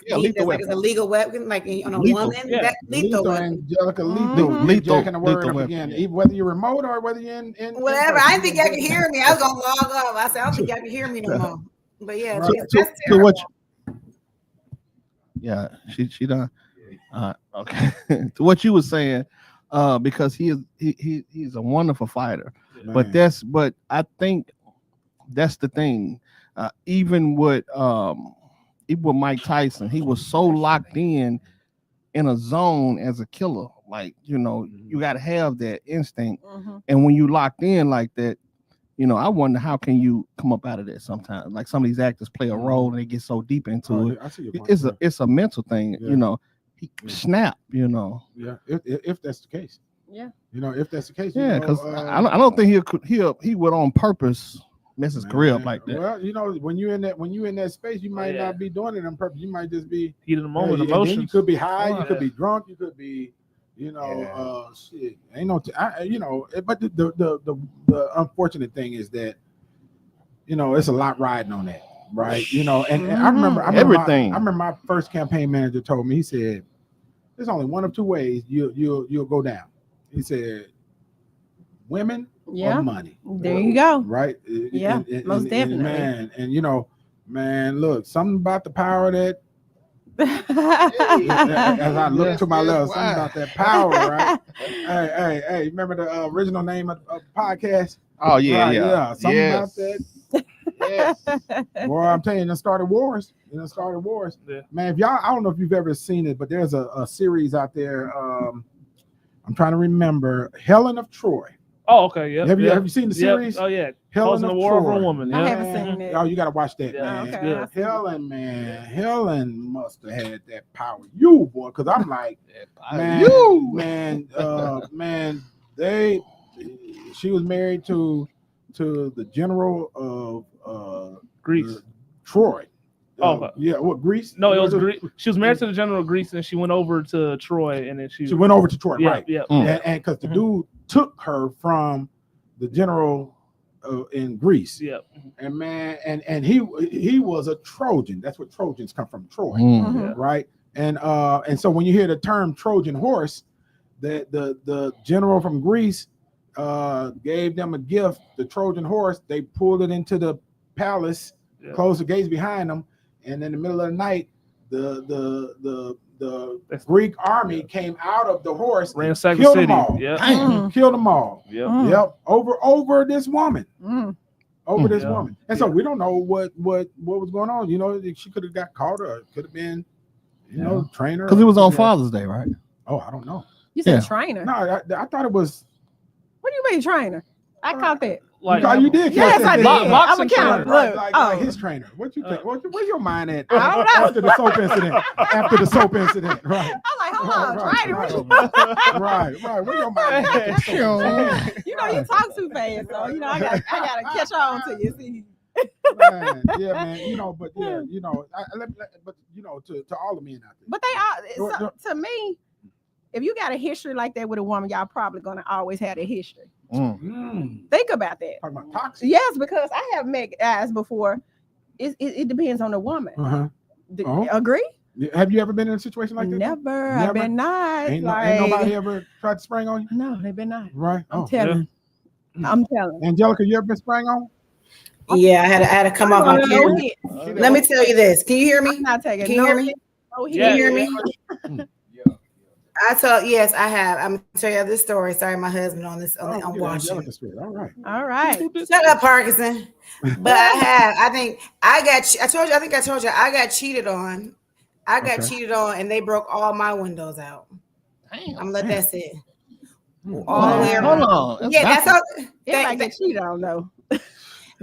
lethal like it's a legal weapon, like on a Lethal. woman? Yeah. That lethal weapon. Angelica, Lethal. Jacking the word up again, even whether you're remote or whether you're in Whatever. I didn't think y'all could hear me. I was gonna log off. I said, I don't think y'all can hear me no more. But yeah, that's terrible. Yeah, she done. Okay. To what you were saying, because he's a wonderful fighter, Man. but I think that's the thing. Even with Mike Tyson, he was so locked in a zone as a killer. Like, you got to have that instinct. And when you locked in like that, I wonder how can you come up out of that sometimes. Like some of these actors play a role and they get so deep into it. I see your point. It's a mental thing, he snap, Yeah, if that's the case. Yeah. If that's the case. Yeah, because I don't think he would on purpose mess his career up like that. Well, when you're in that space, you might not be doing it on purpose. You might just be heat of the moment, emotions. emotions. You could be high, you could be drunk, you could be, shit. Ain't no, but the unfortunate thing is that, it's a lot riding on that, right? And I remember everything. I remember my first campaign manager told me, he said, "There's only one of 2 ways you'll go down. He said, "Women Yeah. or money." There you go. Right? Yeah, most definitely. Man, and you know, man, look, something about the power that. As I look to my left, something about that power, right? Hey, remember the original name of podcast? Oh yeah, Right, yeah. Something about that. Yes. Boy, I'm telling you, it started wars. Yeah. Man, if y'all, I don't know if you've ever seen it, but there's a series out there. I'm trying to remember. Helen of Troy. Oh, okay. Yeah. Have you seen the series? Oh, yeah. Helen Causing of a war over a Troy. woman. I Yeah. haven't seen it. Oh, you got to watch that, Yeah, man. okay. good. Helen, man. Helen must have had that power. You, boy, because I'm like, man, she was married to the general of Greece. Troy. Oh, yeah. What, Greece? No, it was Greece. She was married to the general of Greece, and she went over to Troy, and then she went over to Troy, yeah, right? Yeah, And because the dude took her from the general in Greece. Yeah. And man, and he was a Trojan. That's what Trojans come from, Troy, right? And so when you hear the term Trojan horse, the general from Greece gave them a gift, the Trojan horse. They pulled it into the palace, closed the gates behind them, and in the middle of the night, the Greek army came out of the horse, ransacked killed the them city. all. Killed them all. Yep. Over this woman. Over this woman. And so we don't know what was going on. You know, she could have got caught, or it could have been, you know, trainer. Because it was on Father's Day, right? Oh, I don't know. You said trainer. No, I thought it was. What do you mean trainer? I caught that. Like you did. Yes, I did. I'm a counter. Like his trainer. What you think? Where's your mind at? I don't know. After the soap incident. Right. I'm like, hold on, trainer. Right. Where's your mind at? You know, you talk too fast, so you know I gotta catch on to you. See. Man, yeah, man. You know, but yeah, you know, but you know, to all the men out there. But they are to me. If you got a history like that with a woman, y'all probably gonna always have a history. Think about that. Talking about toxic. Yes, because I have met guys before. It depends on the woman. Agree? Have you ever been in a situation like that? Never. I've been not. Ain't nobody ever tried to spring on you? No, they've been not. Right. I'm telling. Angelica, you ever been sprang on? Yeah, I had to come off on camera. Let me tell you this. Can you hear me? I'm not taking. Can you hear me? Can you hear me? Yes, I have. I'm gonna tell you this story. Sorry, my husband on this. I'm watching. All right. Shut up, Parkinson. But I think I told you I got cheated on. Cheated on, and they broke all my windows out. Damn. I'm gonna let that sit. All the way around. Hold on. That's all. If I get cheated on, though.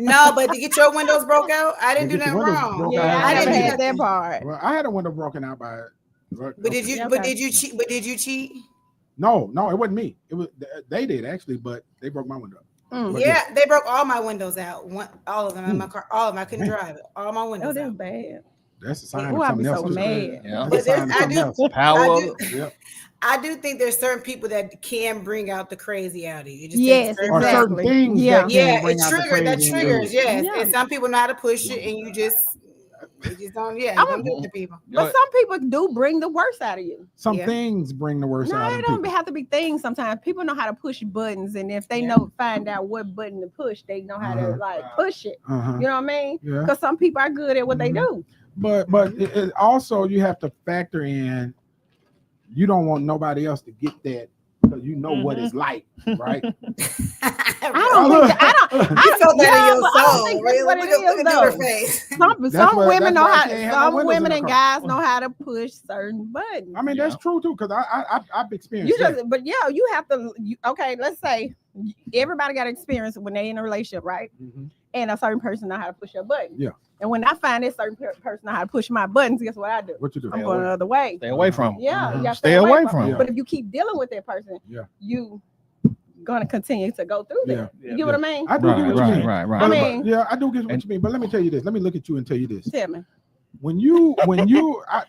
No, but to get your windows broke out, I didn't do nothing wrong. Yeah, I didn't have that part. Well, I had a window broken out by. But did you cheat? But did you cheat? No, it wasn't me. It was they did actually, but they broke my window. Yeah, they broke all my windows out. All of them in my car. All of them. I couldn't drive it. All my windows. Oh, that's out. bad. That's a sign Oh, of I'd be something so else. mad. Yeah. But Power. I do think there's certain people that can bring out the crazy out of you. It just Yes, takes Or certain things. Yeah, that can bring it out the triggers. That crazy in triggers. you. Yes, Yeah. and some people know how to push it, and you just don't. Yeah, you don't do it to people. But some people do bring the worst out of you. Some things bring the worst out No, of it don't people. have to be things. Sometimes people know how to push buttons, and if they find out what button to push, they know how to like push it. You know what I mean? Yeah. Because some people are good at what they do. But it also you have to factor in. You don't want nobody else to get that because you know what it's like, right? I don't think You felt that in your I don't soul. think that's what it Look is, at her though. face. Some women know how. she ain't had no Some windows women in and her car. guys know how to push certain buttons. I mean that's true too because I've experienced You that. just, but yeah, you have to. Okay, let's say everybody got experience when they in a relationship, right? And a certain person know how to push your button. Yeah. And when I find this certain person know how to push my buttons, guess what I do? What you do? I'm going the other way. Stay away from them. Yeah, you gotta Stay away from them. them. But if you keep dealing with that person, you gonna continue to go through that. You get what I mean? I do get what you mean. Right. I mean, Yeah, I do get what you mean. But let me tell you this. Let me look at you and tell you this. tell me. When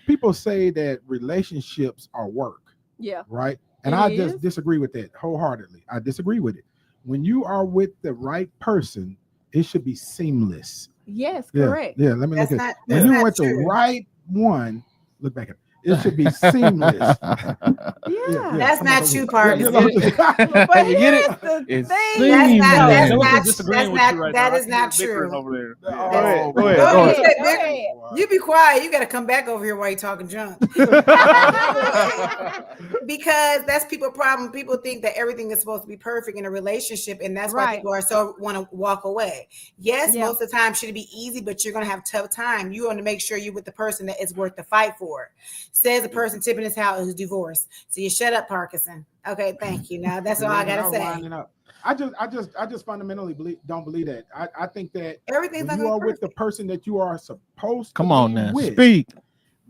people say that relationships are work, Yeah. right? And I just disagree with that wholeheartedly. I disagree with it. When you are with the right person, it should be seamless. Yes, Yeah, correct. yeah. Let me look at it. When you're with the right one, look back at it. It should be seamless. That's not true, Parkinson. But You get here's it? the It's thing. That is not true. Over there. Go ahead. You be quiet. You got to come back over here while you're talking junk. Because that's people's problem. People think that everything is supposed to be perfect in a relationship, and that's why people are so want to walk away. Yes, most of the time should it be easy, but you're gonna have tough time. You want to make sure you're with the person that is worth the fight for. Says the person tipping his house who's divorced. So you shut up, Parkinson. Okay, thank you. Now that's all I gotta say. I just fundamentally don't believe that. I think that everything's when you are with the person that you are supposed to come on be now, with, speak.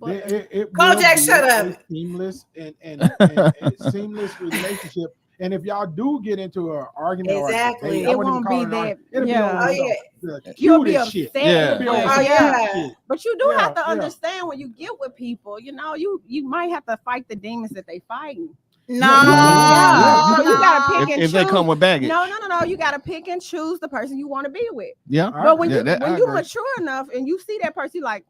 It Kojak, will shut be up. a seamless and seamless relationship. And if y'all do get into an argument, exactly, or it won't be that. It'll be You'll be upset. upset. But you do have to understand when you get with people. You know, you might have to fight the demons that they fighting. No, you gotta pick and choose. If they come with baggage. No. You gotta pick and choose the person you want to be with. Yeah. But when you mature enough and you see that person, you're like,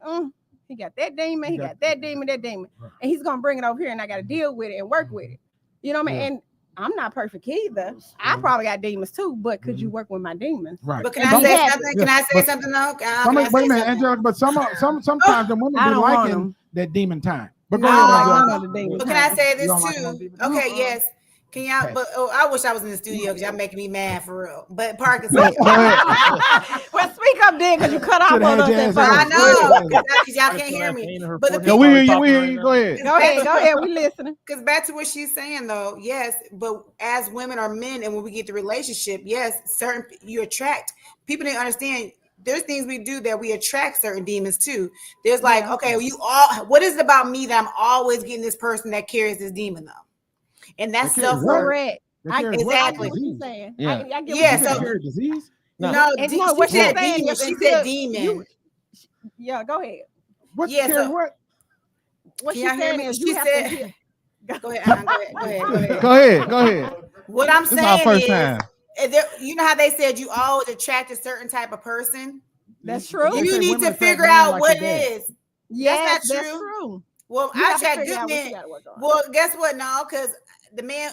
he got that demon, he got that demon, and he's gonna bring it over here, and I gotta deal with it and work with it. You know what I mean? And I'm not perfect either. I probably got demons too, but could you work with my demons? Right. But can I say something? Can I say something though? Wait a minute, Angelica. But sometimes the women be liking that demon time. But go ahead. But can I say this too? Okay, yes. Can y'all? But I wish I was in the studio because y'all making me mad for real. But Parkinson. Well, speak up then, because you cut off on us. I know because y'all can't hear me. But the we hear you. Go ahead. Go ahead. We listening. Because back to what she's saying though, yes. But as women or men, and when we get the relationship, yes, you attract people. Didn't understand. There's things we do that we attract certain demons too. There's like, okay, what is it about me that I'm always getting this person that carries this demon though? And that's self-worth. Exactly. I get so disease. No, what she said demon. She said demon. Yeah, go ahead. What she said is you have to. Go ahead. Go ahead. What I'm saying my first time. You know how they said you always attract a certain type of person? That's true. You need to figure out what it is. Yes, that's true. Well, I attract good men. Well, guess what? No, because the man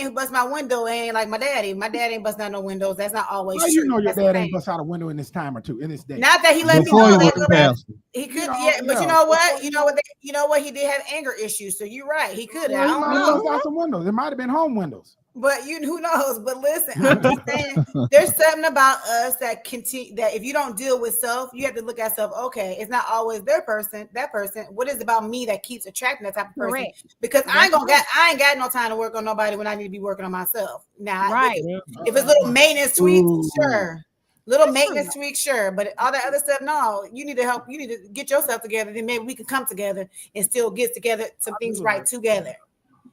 who bust my window ain't like my daddy. My dad ain't bust out no windows. That's not always true. You know your dad ain't bust out a window in this time or two in this day. Not that he let me know that he could. But you know what? You know what? He did have anger issues. So you're right. He could. I don't know. Bust out some windows. It might have been home windows. But who knows? But listen, I'm just saying, there's something about us that if you don't deal with self, you have to look at self. Okay, it's not always that person. What is it about me that keeps attracting that type of person? Correct. Because I ain't got no time to work on nobody when I need to be working on myself. Now, if it's little maintenance tweaks, sure. Maintenance tweaks, sure. But all that other stuff, no. You need to help. You need to get yourself together. Then maybe we can come together and still get together some things right together.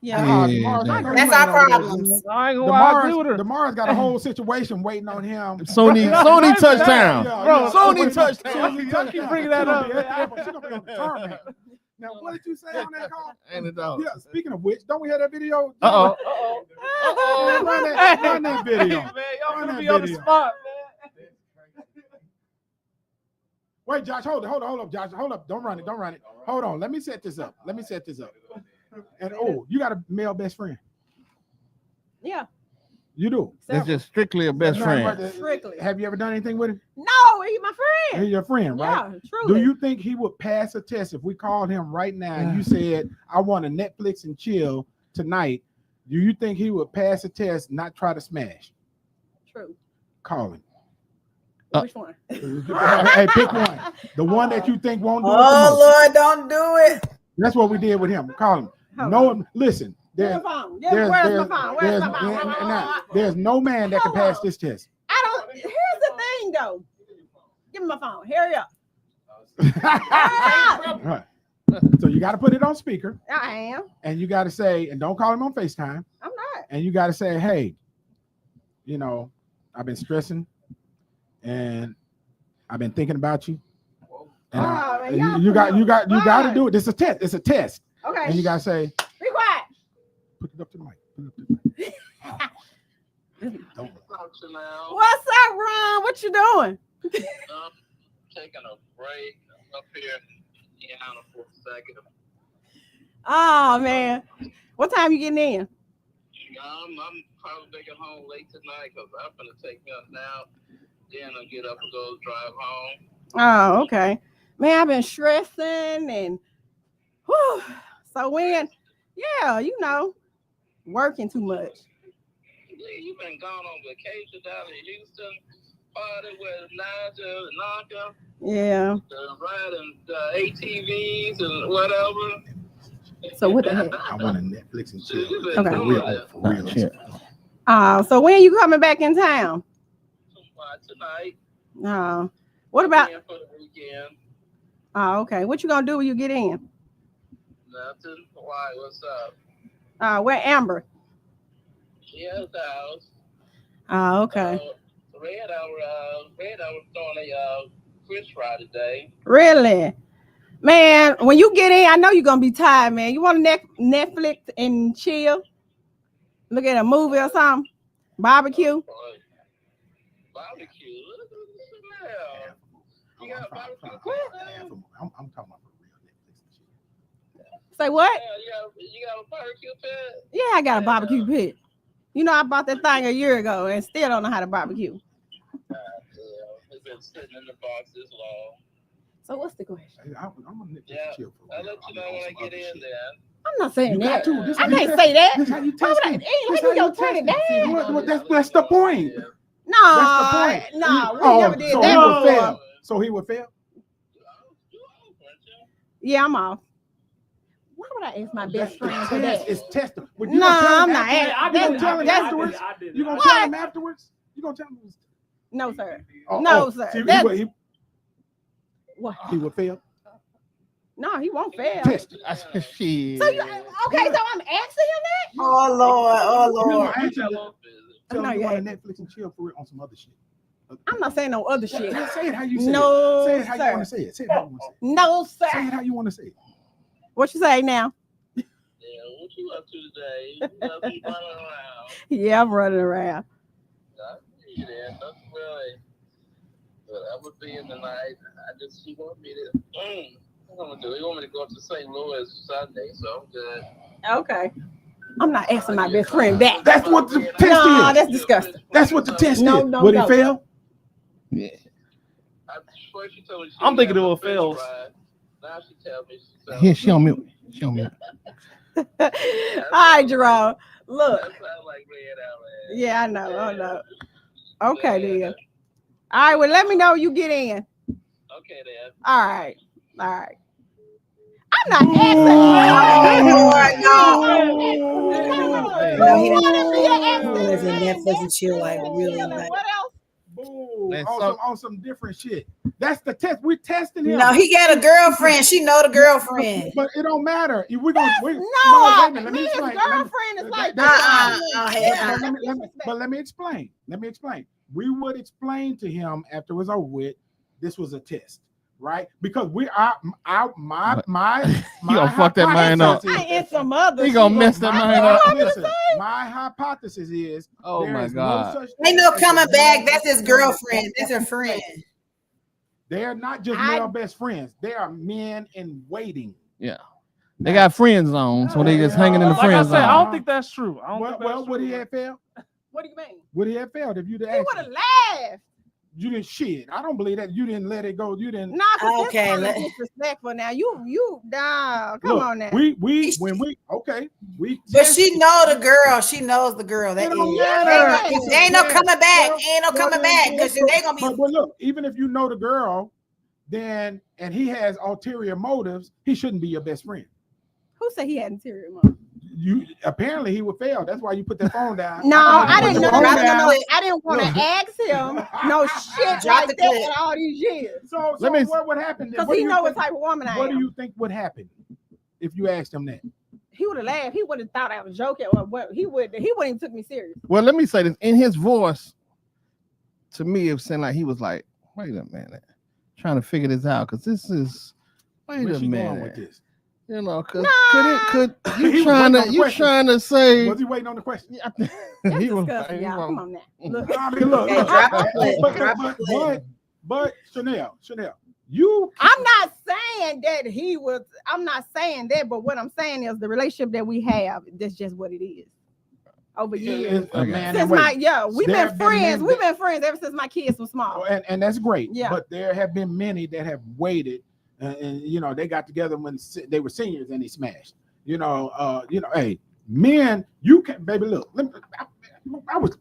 Yeah, that's our problems. Demar's got a whole situation waiting on him. Sony touchdown, bro. Sony touchdown. Y'all keep bringing that up. Now, what did you say on that call? Ain't it dog? Yeah. Speaking of which, don't we have that video? Run that video. Man, y'all gonna be on the spot, man. Wait, Josh, hold up, Josh. Hold up. Don't run it. Hold on. Let me set this up. And you got a male best friend. Yeah. You do. It's just strictly a best friend. Strictly. Have you ever done anything with him? No, he's my friend. He's your friend, right? Yeah, truly. Do you think he would pass a test if we called him right now and you said, I want to Netflix and chill tonight? Do you think he would pass a test, not try to smash? True. Call him. Which one? Hey, pick one. The one that you think won't do it. Oh, Lord, don't do it. That's what we did with him. Call him. Listen. There's no man that can pass this test. Here's the thing, though. Give me my phone. Hurry up. Right. So you got to put it on speaker. I am. And you got to say, and don't call him on FaceTime. I'm not. And you got to say, hey, I've been stressing and I've been thinking about you. And you got to do it. It's a test. It's a test. Okay. And you got to say, be quiet. Put it up to the mic. What's up, Ron? What you doing? Taking a break. I'm up here for a second. Oh man, what time you getting in? I'm probably making home late tonight because I'm gonna take me up now. Then I'll get up and go drive home. Oh, okay. Man, I've been stressing and whew. So when, yeah, you know, working too much. Yeah, you've been gone on vacation down in Houston, party with Nigel and Naka. Yeah. Riding ATVs and whatever. So what the heck? I want to Netflix and chill. Okay. For real. So when you coming back in town? Tonight. What about? For the weekend. Oh, okay. What you gonna do when you get in? Nothing. Why? What's up? Where Amber? She has the house. Oh, okay. Red, I was throwing a fish fry today. Really? Man, when you get in, I know you're gonna be tired, man. You want to Netflix and chill? Look at a movie or something? Barbecue? Barbecue? You got a barbecue? I'm talking about for real Netflix and chill. Say what? You got a barbecue pit? Yeah, I got a barbecue pit. You know, I bought that thing a year ago and still don't know how to barbecue. It's been sitting in the box this long. So what's the question? I'm gonna Netflix and chill for I'll let you know when I get in there. I'm not saying You that. got to. This I how you can't test- say that. This how you Why test would I? it. Ain't This like how you gonna you turn it test it. down. That's the point. No, That's the point. no, we never did so that he would before. fail. So he would fail. Yeah, I'm off. Why would I ask my best friend for that? It's testing. No, I'm not. You gonna tell him afterwards? You gonna tell him afterwards? You gonna tell him? No, sir. Oh, No, oh. sir. See, What? He would fail. No, he won't fail. Test it. Shit. So you okay? So I'm asking him that? Oh Lord, oh Lord. Tell him you want to Netflix and chill for it on some other shit. I'm not saying no other shit. Say it how you say No, it. Say it how sir. you want to say it. Say it how you want to say it. No, sir. Say it how you want to say it. What you say now? Yeah, what you up to today? You up to running around? Yeah, I'm running around. Yeah, nothing really. But I would be in the night. He want me to. What I'm gonna do? He want me to go up to St. Louis Sunday, so I'm good. Okay. I'm not asking my best friend that. That's what the test is. No, that's disgusting. That's what the test No, is. no, Would no. he fail? Yeah. First she told me I'm thinking it will fail. Now she tell me Here, show me. Show me. All right, Jerome. Look. that sounds like red out, man. Yeah, I know. I know. Okay, then. All right. Well, let me know when you get in. Okay, then. All right. All right. I'm not asking. No, he was in Netflix and chill like really like. What else? On some different shit. That's the test. We're testing him. No, he got a girlfriend. She know the girlfriend. But it don't matter. We're gonna. No, wait a minute. Let me his explain. girlfriend is like But let me explain. We would explain to him after it was over with. This was a test, right? Because my You gonna fuck that mind up. And some other. He gonna mess that mind up. Listen, my hypothesis is. Oh my God. Ain't no coming back. That's his girlfriend. That's her friend. They are not just male best friends. They are men in waiting. Yeah. They got friend zone, so they just hanging in the Like friend I said, zone. I don't think that's true. Would he have failed? What do you mean? Would he have failed if you'd have He asked would have him? laughed. You didn't shit. I don't believe that. You didn't let it go. You didn't. No, okay. This is disrespectful. Now you come Look, on now. We But she know the girl. She knows the girl. That is. Ain't no coming back. Ain't no coming back because they gonna be. But look, even if you know the girl, then and he has ulterior motives, he shouldn't be your best friend. Who said he had interior motive? You apparently he would fail. That's why you put that phone down. No, I didn't know. I I didn't want to ask him no shit Drop like the that clip. in all these years. So what would happen? Because he know what type of woman I am. What do you think would happen if you asked him that? He would have laughed. He would have thought I was joking. Or what? He wouldn't even took me serious. Well, let me say this. In his voice, to me, it seemed like he was like, wait a minute, trying to figure this out. Because this is, wait Where's a she going minute. with this? You know, because Nah. could He you was trying waiting on to the you question. trying to say Was he waiting on the question? That's he was disgusting, he y'all. was- Come on now. Look. I mean, look, Okay, look. drop the clip. Drop the clip. But Chanel, I'm not saying that he was. I'm not saying that, but what I'm saying is the relationship that we have. That's just what it is. Over years, since we've been friends. We've been friends ever since my kids were small, and that's great. Yeah, but there have been many that have waited, and you know they got together when they were seniors and they smashed. Hey, men, you can, baby, look. I was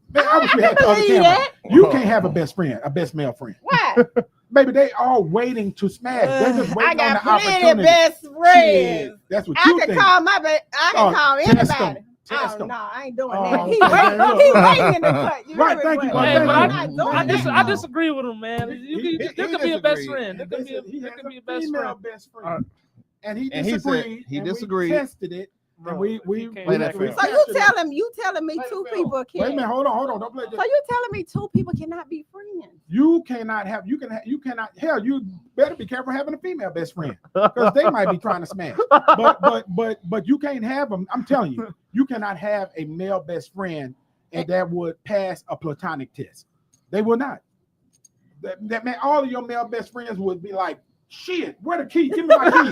you can't have a best friend, a best male friend. Why? Baby, they all waiting to smash. They're just waiting on the opportunity. I got best friends. That's what I can call I can call anybody. No, I ain't doing that. He waiting in the cut. Right, thank you. I disagree with him, man. There could be a best friend. There could be a best friend. And he disagreed. He disagreed. We tested it. And we so you telling me two people can't. Wait a minute, hold on. Don't play this. So you telling me two people cannot be friends? You cannot. Hell, you better be careful having a female best friend because they might be trying to smash. But you can't have them. I'm telling you, you cannot have a male best friend and that would pass a platonic test. They will not. That man, all of your male best friends would be like, shit, where the key? Give me my keys.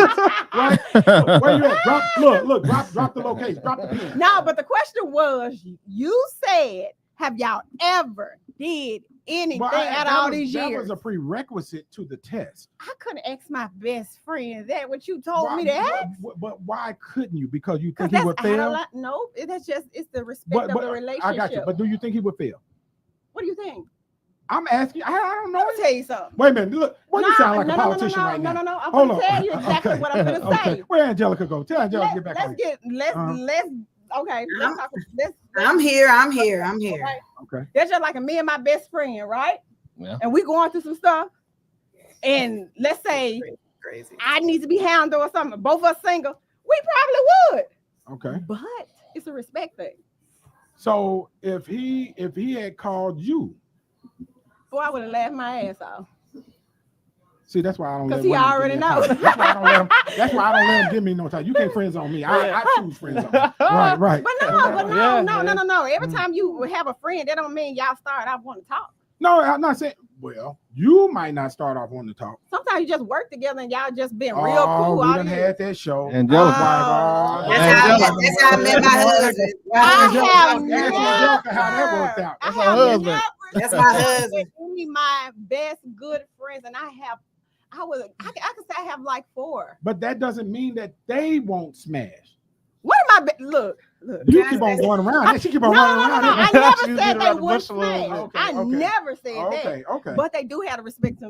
Right? Where you at? Drop the location. Drop the pin. No, but the question was, you said, have y'all ever did anything all these years? That was a prerequisite to the test. I couldn't ask my best friend. Is that what you told me to ask? But why couldn't you? Because you think he would fail? No, it's the respect of the relationship. I got you. But do you think he would fail? What do you think? I'm asking. I don't know. Let me tell you something. Wait a minute. Look, you sound like a politician right now. No. I'm going to tell you exactly what I'm going to say. Where Angelica go? Tell Angelica to get back. I'm here. Okay. That's just like me and my best friend, right? Yeah. And we going through some stuff. And let's say crazy. I need to be hounded or something. Both of us single. We probably would. Okay. But it's a respect thing. So if he had called you, boy, I would have laughed my ass off. See, that's why I don't. Because he already knows. That's why I don't let him give me no time. You can't friend zone me. I choose friend zone. Right. But no. Every time you have a friend, that don't mean y'all start off wanting to talk. No, I'm not saying. Well, you might not start off wanting to talk. Sometimes you just work together and y'all just been real cool. We done had that show. Angelica. That's how I met my husband. How that worked out. That's my husband. That's my husband. Only my best good friends, and I can say I have like 4. But that doesn't mean that they won't smash. What am I? Look. You keep on going around. She keep on running around. No. I never said they would smash. I never said that. Okay. But they do have the respect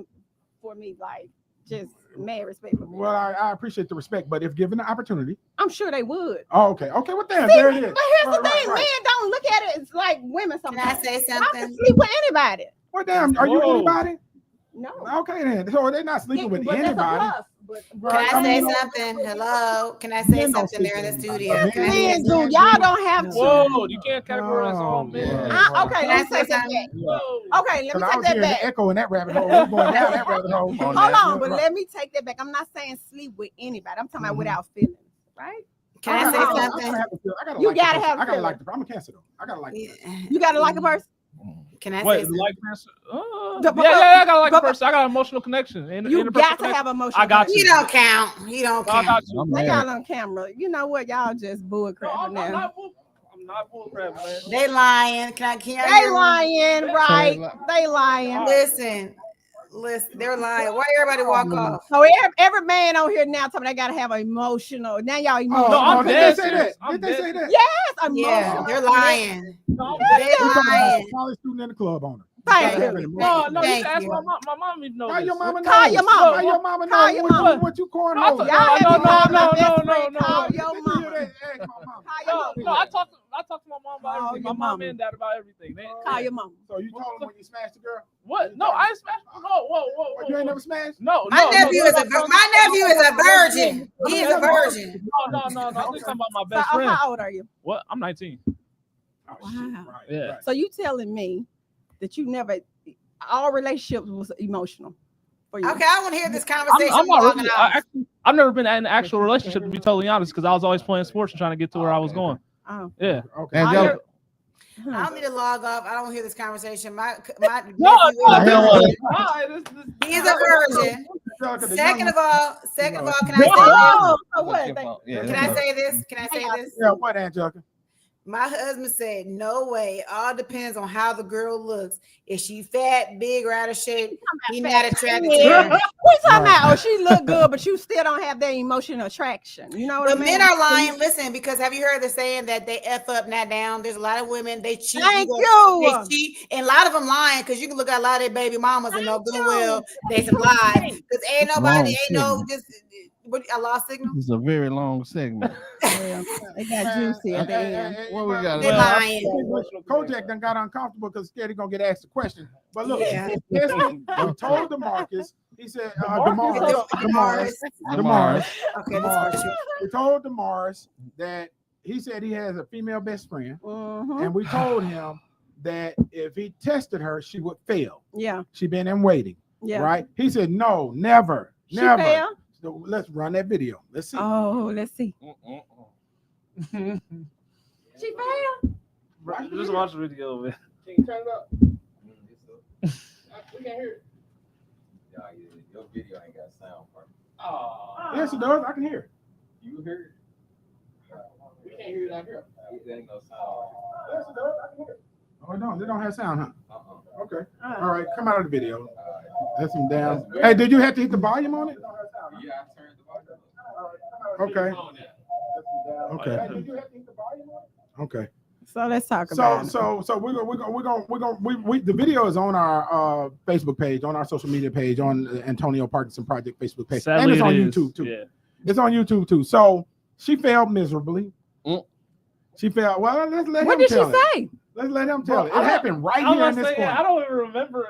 for me, like just mad respect for me. Well, I appreciate the respect, but if given the opportunity, I'm sure they would. Oh, okay. Well, damn, there it is. But here's the thing: men don't look at it. It's like women. Sometimes. Can I say something? I can sleep with anybody. Well, damn, are you anybody? No. Okay, then. So they're not sleeping with anybody. Can I say something? Hello? Can I say something there in the studio? Men do. Y'all don't have to. Whoa, you can't categorize all men. Okay, let me take that back. Okay, let me take that back. Echo in that rabbit hole. We're going down that rabbit hole. Hold on, but let me take that back. I'm not saying sleep with anybody. I'm talking about without feelings, right? Can I say something? You gotta have. I gotta like the. I'm a Cancer though. I gotta like. You gotta like a person. Can I say something? Like person? I gotta like a person. I got an emotional connection. You got to have emotional. I got you. You don't count. You don't count. They got on camera. You know what? Y'all just bullcrapping now. I'm not bullcrapping, man. They lying. They lying, right? They lying. Listen, they're lying. Why everybody walk off? So every man on here now talking they gotta have an emotional. Now y'all emotional. No, I'm dead. Did they say that? Did they say that? Yes, emotional. Yeah, they're lying. They're lying. College student in the club owner. Thank you. No, you can ask my mom. My mom even knows. How your mama know? Call your mama. How your mama know? Call your mama. What you corn No. Call your mama. No, I talk to my mom about everything. My mom and dad about everything. Call your mama. So you told them when you smashed the girl? What? No, I ain't smashed. Whoa. You ain't never smashed? No. My nephew is a virgin. He is a virgin. No. I'm just talking about my best friend. How old are you? What? I'm 19. Wow. Yeah. So you telling me that you never, all relationships was emotional for you? Okay, I want to hear this conversation. I'm not really. I've never been in an actual relationship, to be totally honest, because I was always playing sports and trying to get to where I was going. Oh. Yeah. Okay. I don't need to log off. I don't want to hear this conversation. My No, he is a virgin. Second of all, can I say this? Can I say this? Yeah, what, Angelica? My husband said, no way. All depends on how the girl looks. If she fat, big, or out of shape, he not attracted to her. We talking about, oh, she look good, but you still don't have that emotional attraction. You know what I mean? Men are lying. Listen, because have you heard the saying that they F up, not down? There's a lot of women, they cheat. They cheat. And a lot of them lying because you can look at a lot of their baby mamas and know good well they some lies. Because ain't nobody, just. I lost signal. This is a very long segment. It got juicy at the end. What we got? Kojak done got uncomfortable because scared he's gonna get asked a question. But look, he told DeMarcus, he said DeMarcus. Okay, we told DeMarcus that he said he has a female best friend, and we told him that if he tested her, she would fail. Yeah, she been in waiting. Yeah, right. He said no, never. Fail? So let's run that video. Let's see. Oh, let's see. She failed. Just watch the video, man. Can you turn it up? We can't hear it. Your video ain't got sound part. Oh. Yes, it does. I can hear it. You hear it? We can't hear it out here. There ain't no sound. Yes, it does. I can hear it. Oh, no, they don't have sound, huh? Okay. All right, come out of the video. That's some damn. Hey, did you have to hit the volume on it? Yeah, I turned the volume. Okay. So let's talk about it. So the video is on our Facebook page, on our social media page, on the Antonio Parkinson Project Facebook page, and it's on YouTube too. Yeah. It's on YouTube too. So she failed miserably. She failed. Well, let's let what him did tell she it. say? Let's let him tell it. It happened right here in this corner. I don't even remember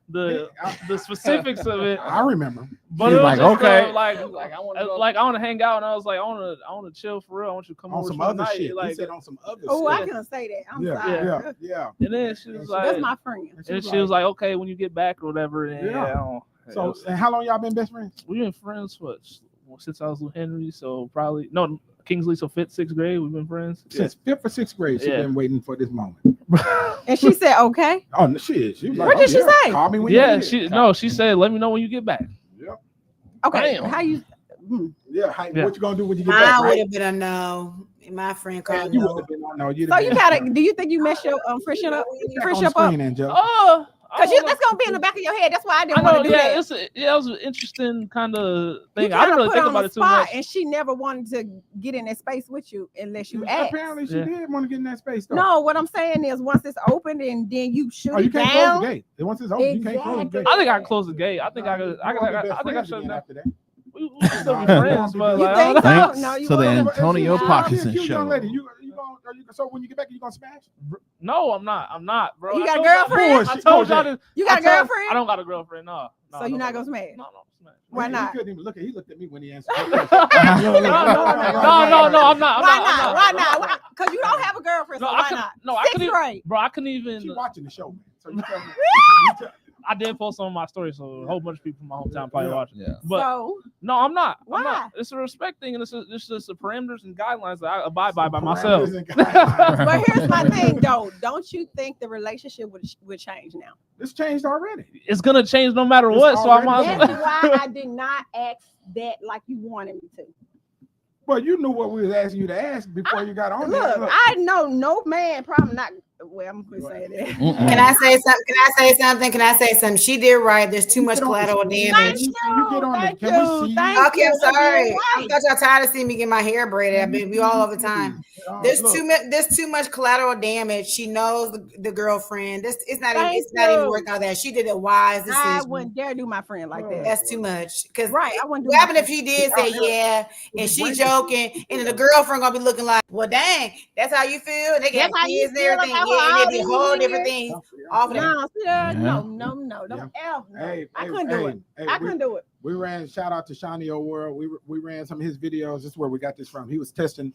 the specifics of it. I remember. But it was like, just, okay. I want to hang out, and I was like, I want to chill for real. I want you to come on over some for other night. shit. Like, he said on some other shit. Oh, I couldn't say that. I'm sorry. Yeah. And then she was like, that's my friend. And she was like, okay, when you get back or whatever. And So, and how long y'all been best friends? We've been friends since I was with Henry. So probably Kingsley. So 5th, 6th grade, we've been friends since 5th or 6th grade. She's been waiting for this moment. And she said, "Okay." Oh, no, she is. She was like, what did she say? Call me when you get she said, "Let me know when you get back." Yep. Okay. Damn. How you? What you gonna do when you get Mine back? would have been a no. My friend called you no. would have been no. So you gotta. Do you think you messed your friendship up? Oh. Because that's gonna be in the back of your head. That's why I didn't want to do that. It was an interesting kind of thing. You I didn't really put think on about the it too spot, much. and she never wanted to get in that space with you unless you asked. Apparently, she did want to get in that space. Though. No, what I'm saying is, once it's opened and then you shoot you it can't down. close the gate. Once it's open, you can't close the gate. I think I can close the gate. I think I could. I think I should. After that. We still be friends, but You like, think so? Thanks No, you to the won't. Antonio Parkinson Cute show. young lady. So when you get back, you gonna smash? No, I'm not, bro. You got a girlfriend? I told y'all this. You got a girlfriend? I don't got a girlfriend. No. So you're not gonna smash? No. Why not? He couldn't even look at. He looked at me when he answered. No, I'm not. Why not? Because you don't have a girlfriend. No, so why not? No, I couldn't even. Bro, I couldn't even. She's watching the show, man. So you tell me. I did post on my story, so a whole bunch of people from my hometown probably watching. Yeah. But so, no, I'm not. Why? It's a respect thing, and it's just the parameters and guidelines that I abide by myself. But here's my thing, though. Don't you think the relationship would change now? It's changed already. It's gonna change no matter what. So I might as well. That's why I did not ask that like you wanted me to. Well, you knew what we was asking you to ask before you got on. Look, I know no man probably not. Well, I'm gonna say that. Can I say something? She did right. There's too much collateral damage. You get on Thank the. Can we see? Okay, I'm sorry. I thought y'all tired of seeing me get my hair braided. I've been all over the time. There's too much collateral damage. She knows the girlfriend. It's not even worth all that. She did a wise decision. I wouldn't dare do my friend like that. That's too much. Because I wouldn't. What happened if he did say yeah, and she joking, and then the girlfriend gonna be looking like, well, dang, that's how you feel. They got kids and everything. Yeah, and it'd be whole different things. Off of that. No. Don't ever. I couldn't do it. I couldn't do it. We ran. Shout out to Shawnee O World. We ran some of his videos. This is where we got this from. He was testing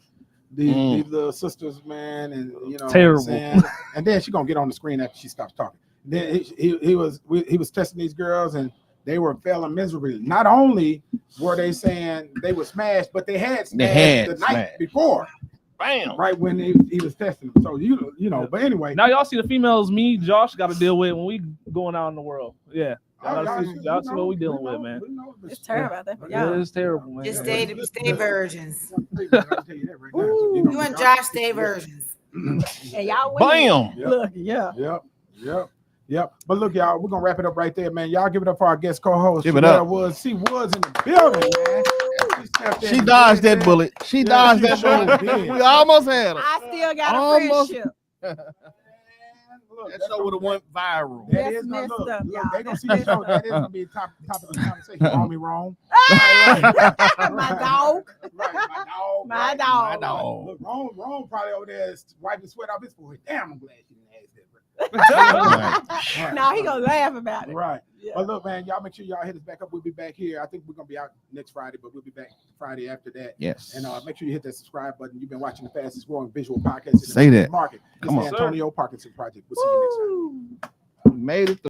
these little sisters, man, and you know, terrible. And then she's gonna get on the screen after she stops talking. Then he was testing these girls, and they were failing miserably. Not only were they saying they were smashed, but they had smashed the night before. Bam! Right when he was testing them. So you know. But anyway, now y'all see the females me, Josh, got to deal with when we going out in the world. Yeah. Y'all see what we dealing with, man. It's terrible out there for It y'all. is terrible, man. Just stay virgins. You You and Josh stay virgins. And y'all Bam. Look, yeah. Yep. But look, y'all, we're gonna wrap it up right there, man. Y'all give it up for our guest co-host. Give it up. She was in the building, man. She dodged that bullet. She dodged that bullet. We almost had her. I still got a Almost. friendship. That show would have went viral. That is messed look, up, look, y'all. they gonna see the show. That is gonna be top of the conversation. Call me wrong. My dog. My dog. Look, Rome probably over there is wiping sweat off his forehead. Damn, I'm glad she didn't ask that. Now he gonna laugh about it. Right. Yeah. But look, man, y'all make sure y'all hit us back up. We'll be back here. I think we're gonna be out next Friday, but we'll be back Friday after that. Yes. And make sure you hit that subscribe button. You've been watching the fastest growing visual podcast in Say the that. market. It's Come the on. Antonio Parkinson Project. We'll see you next time. Made it.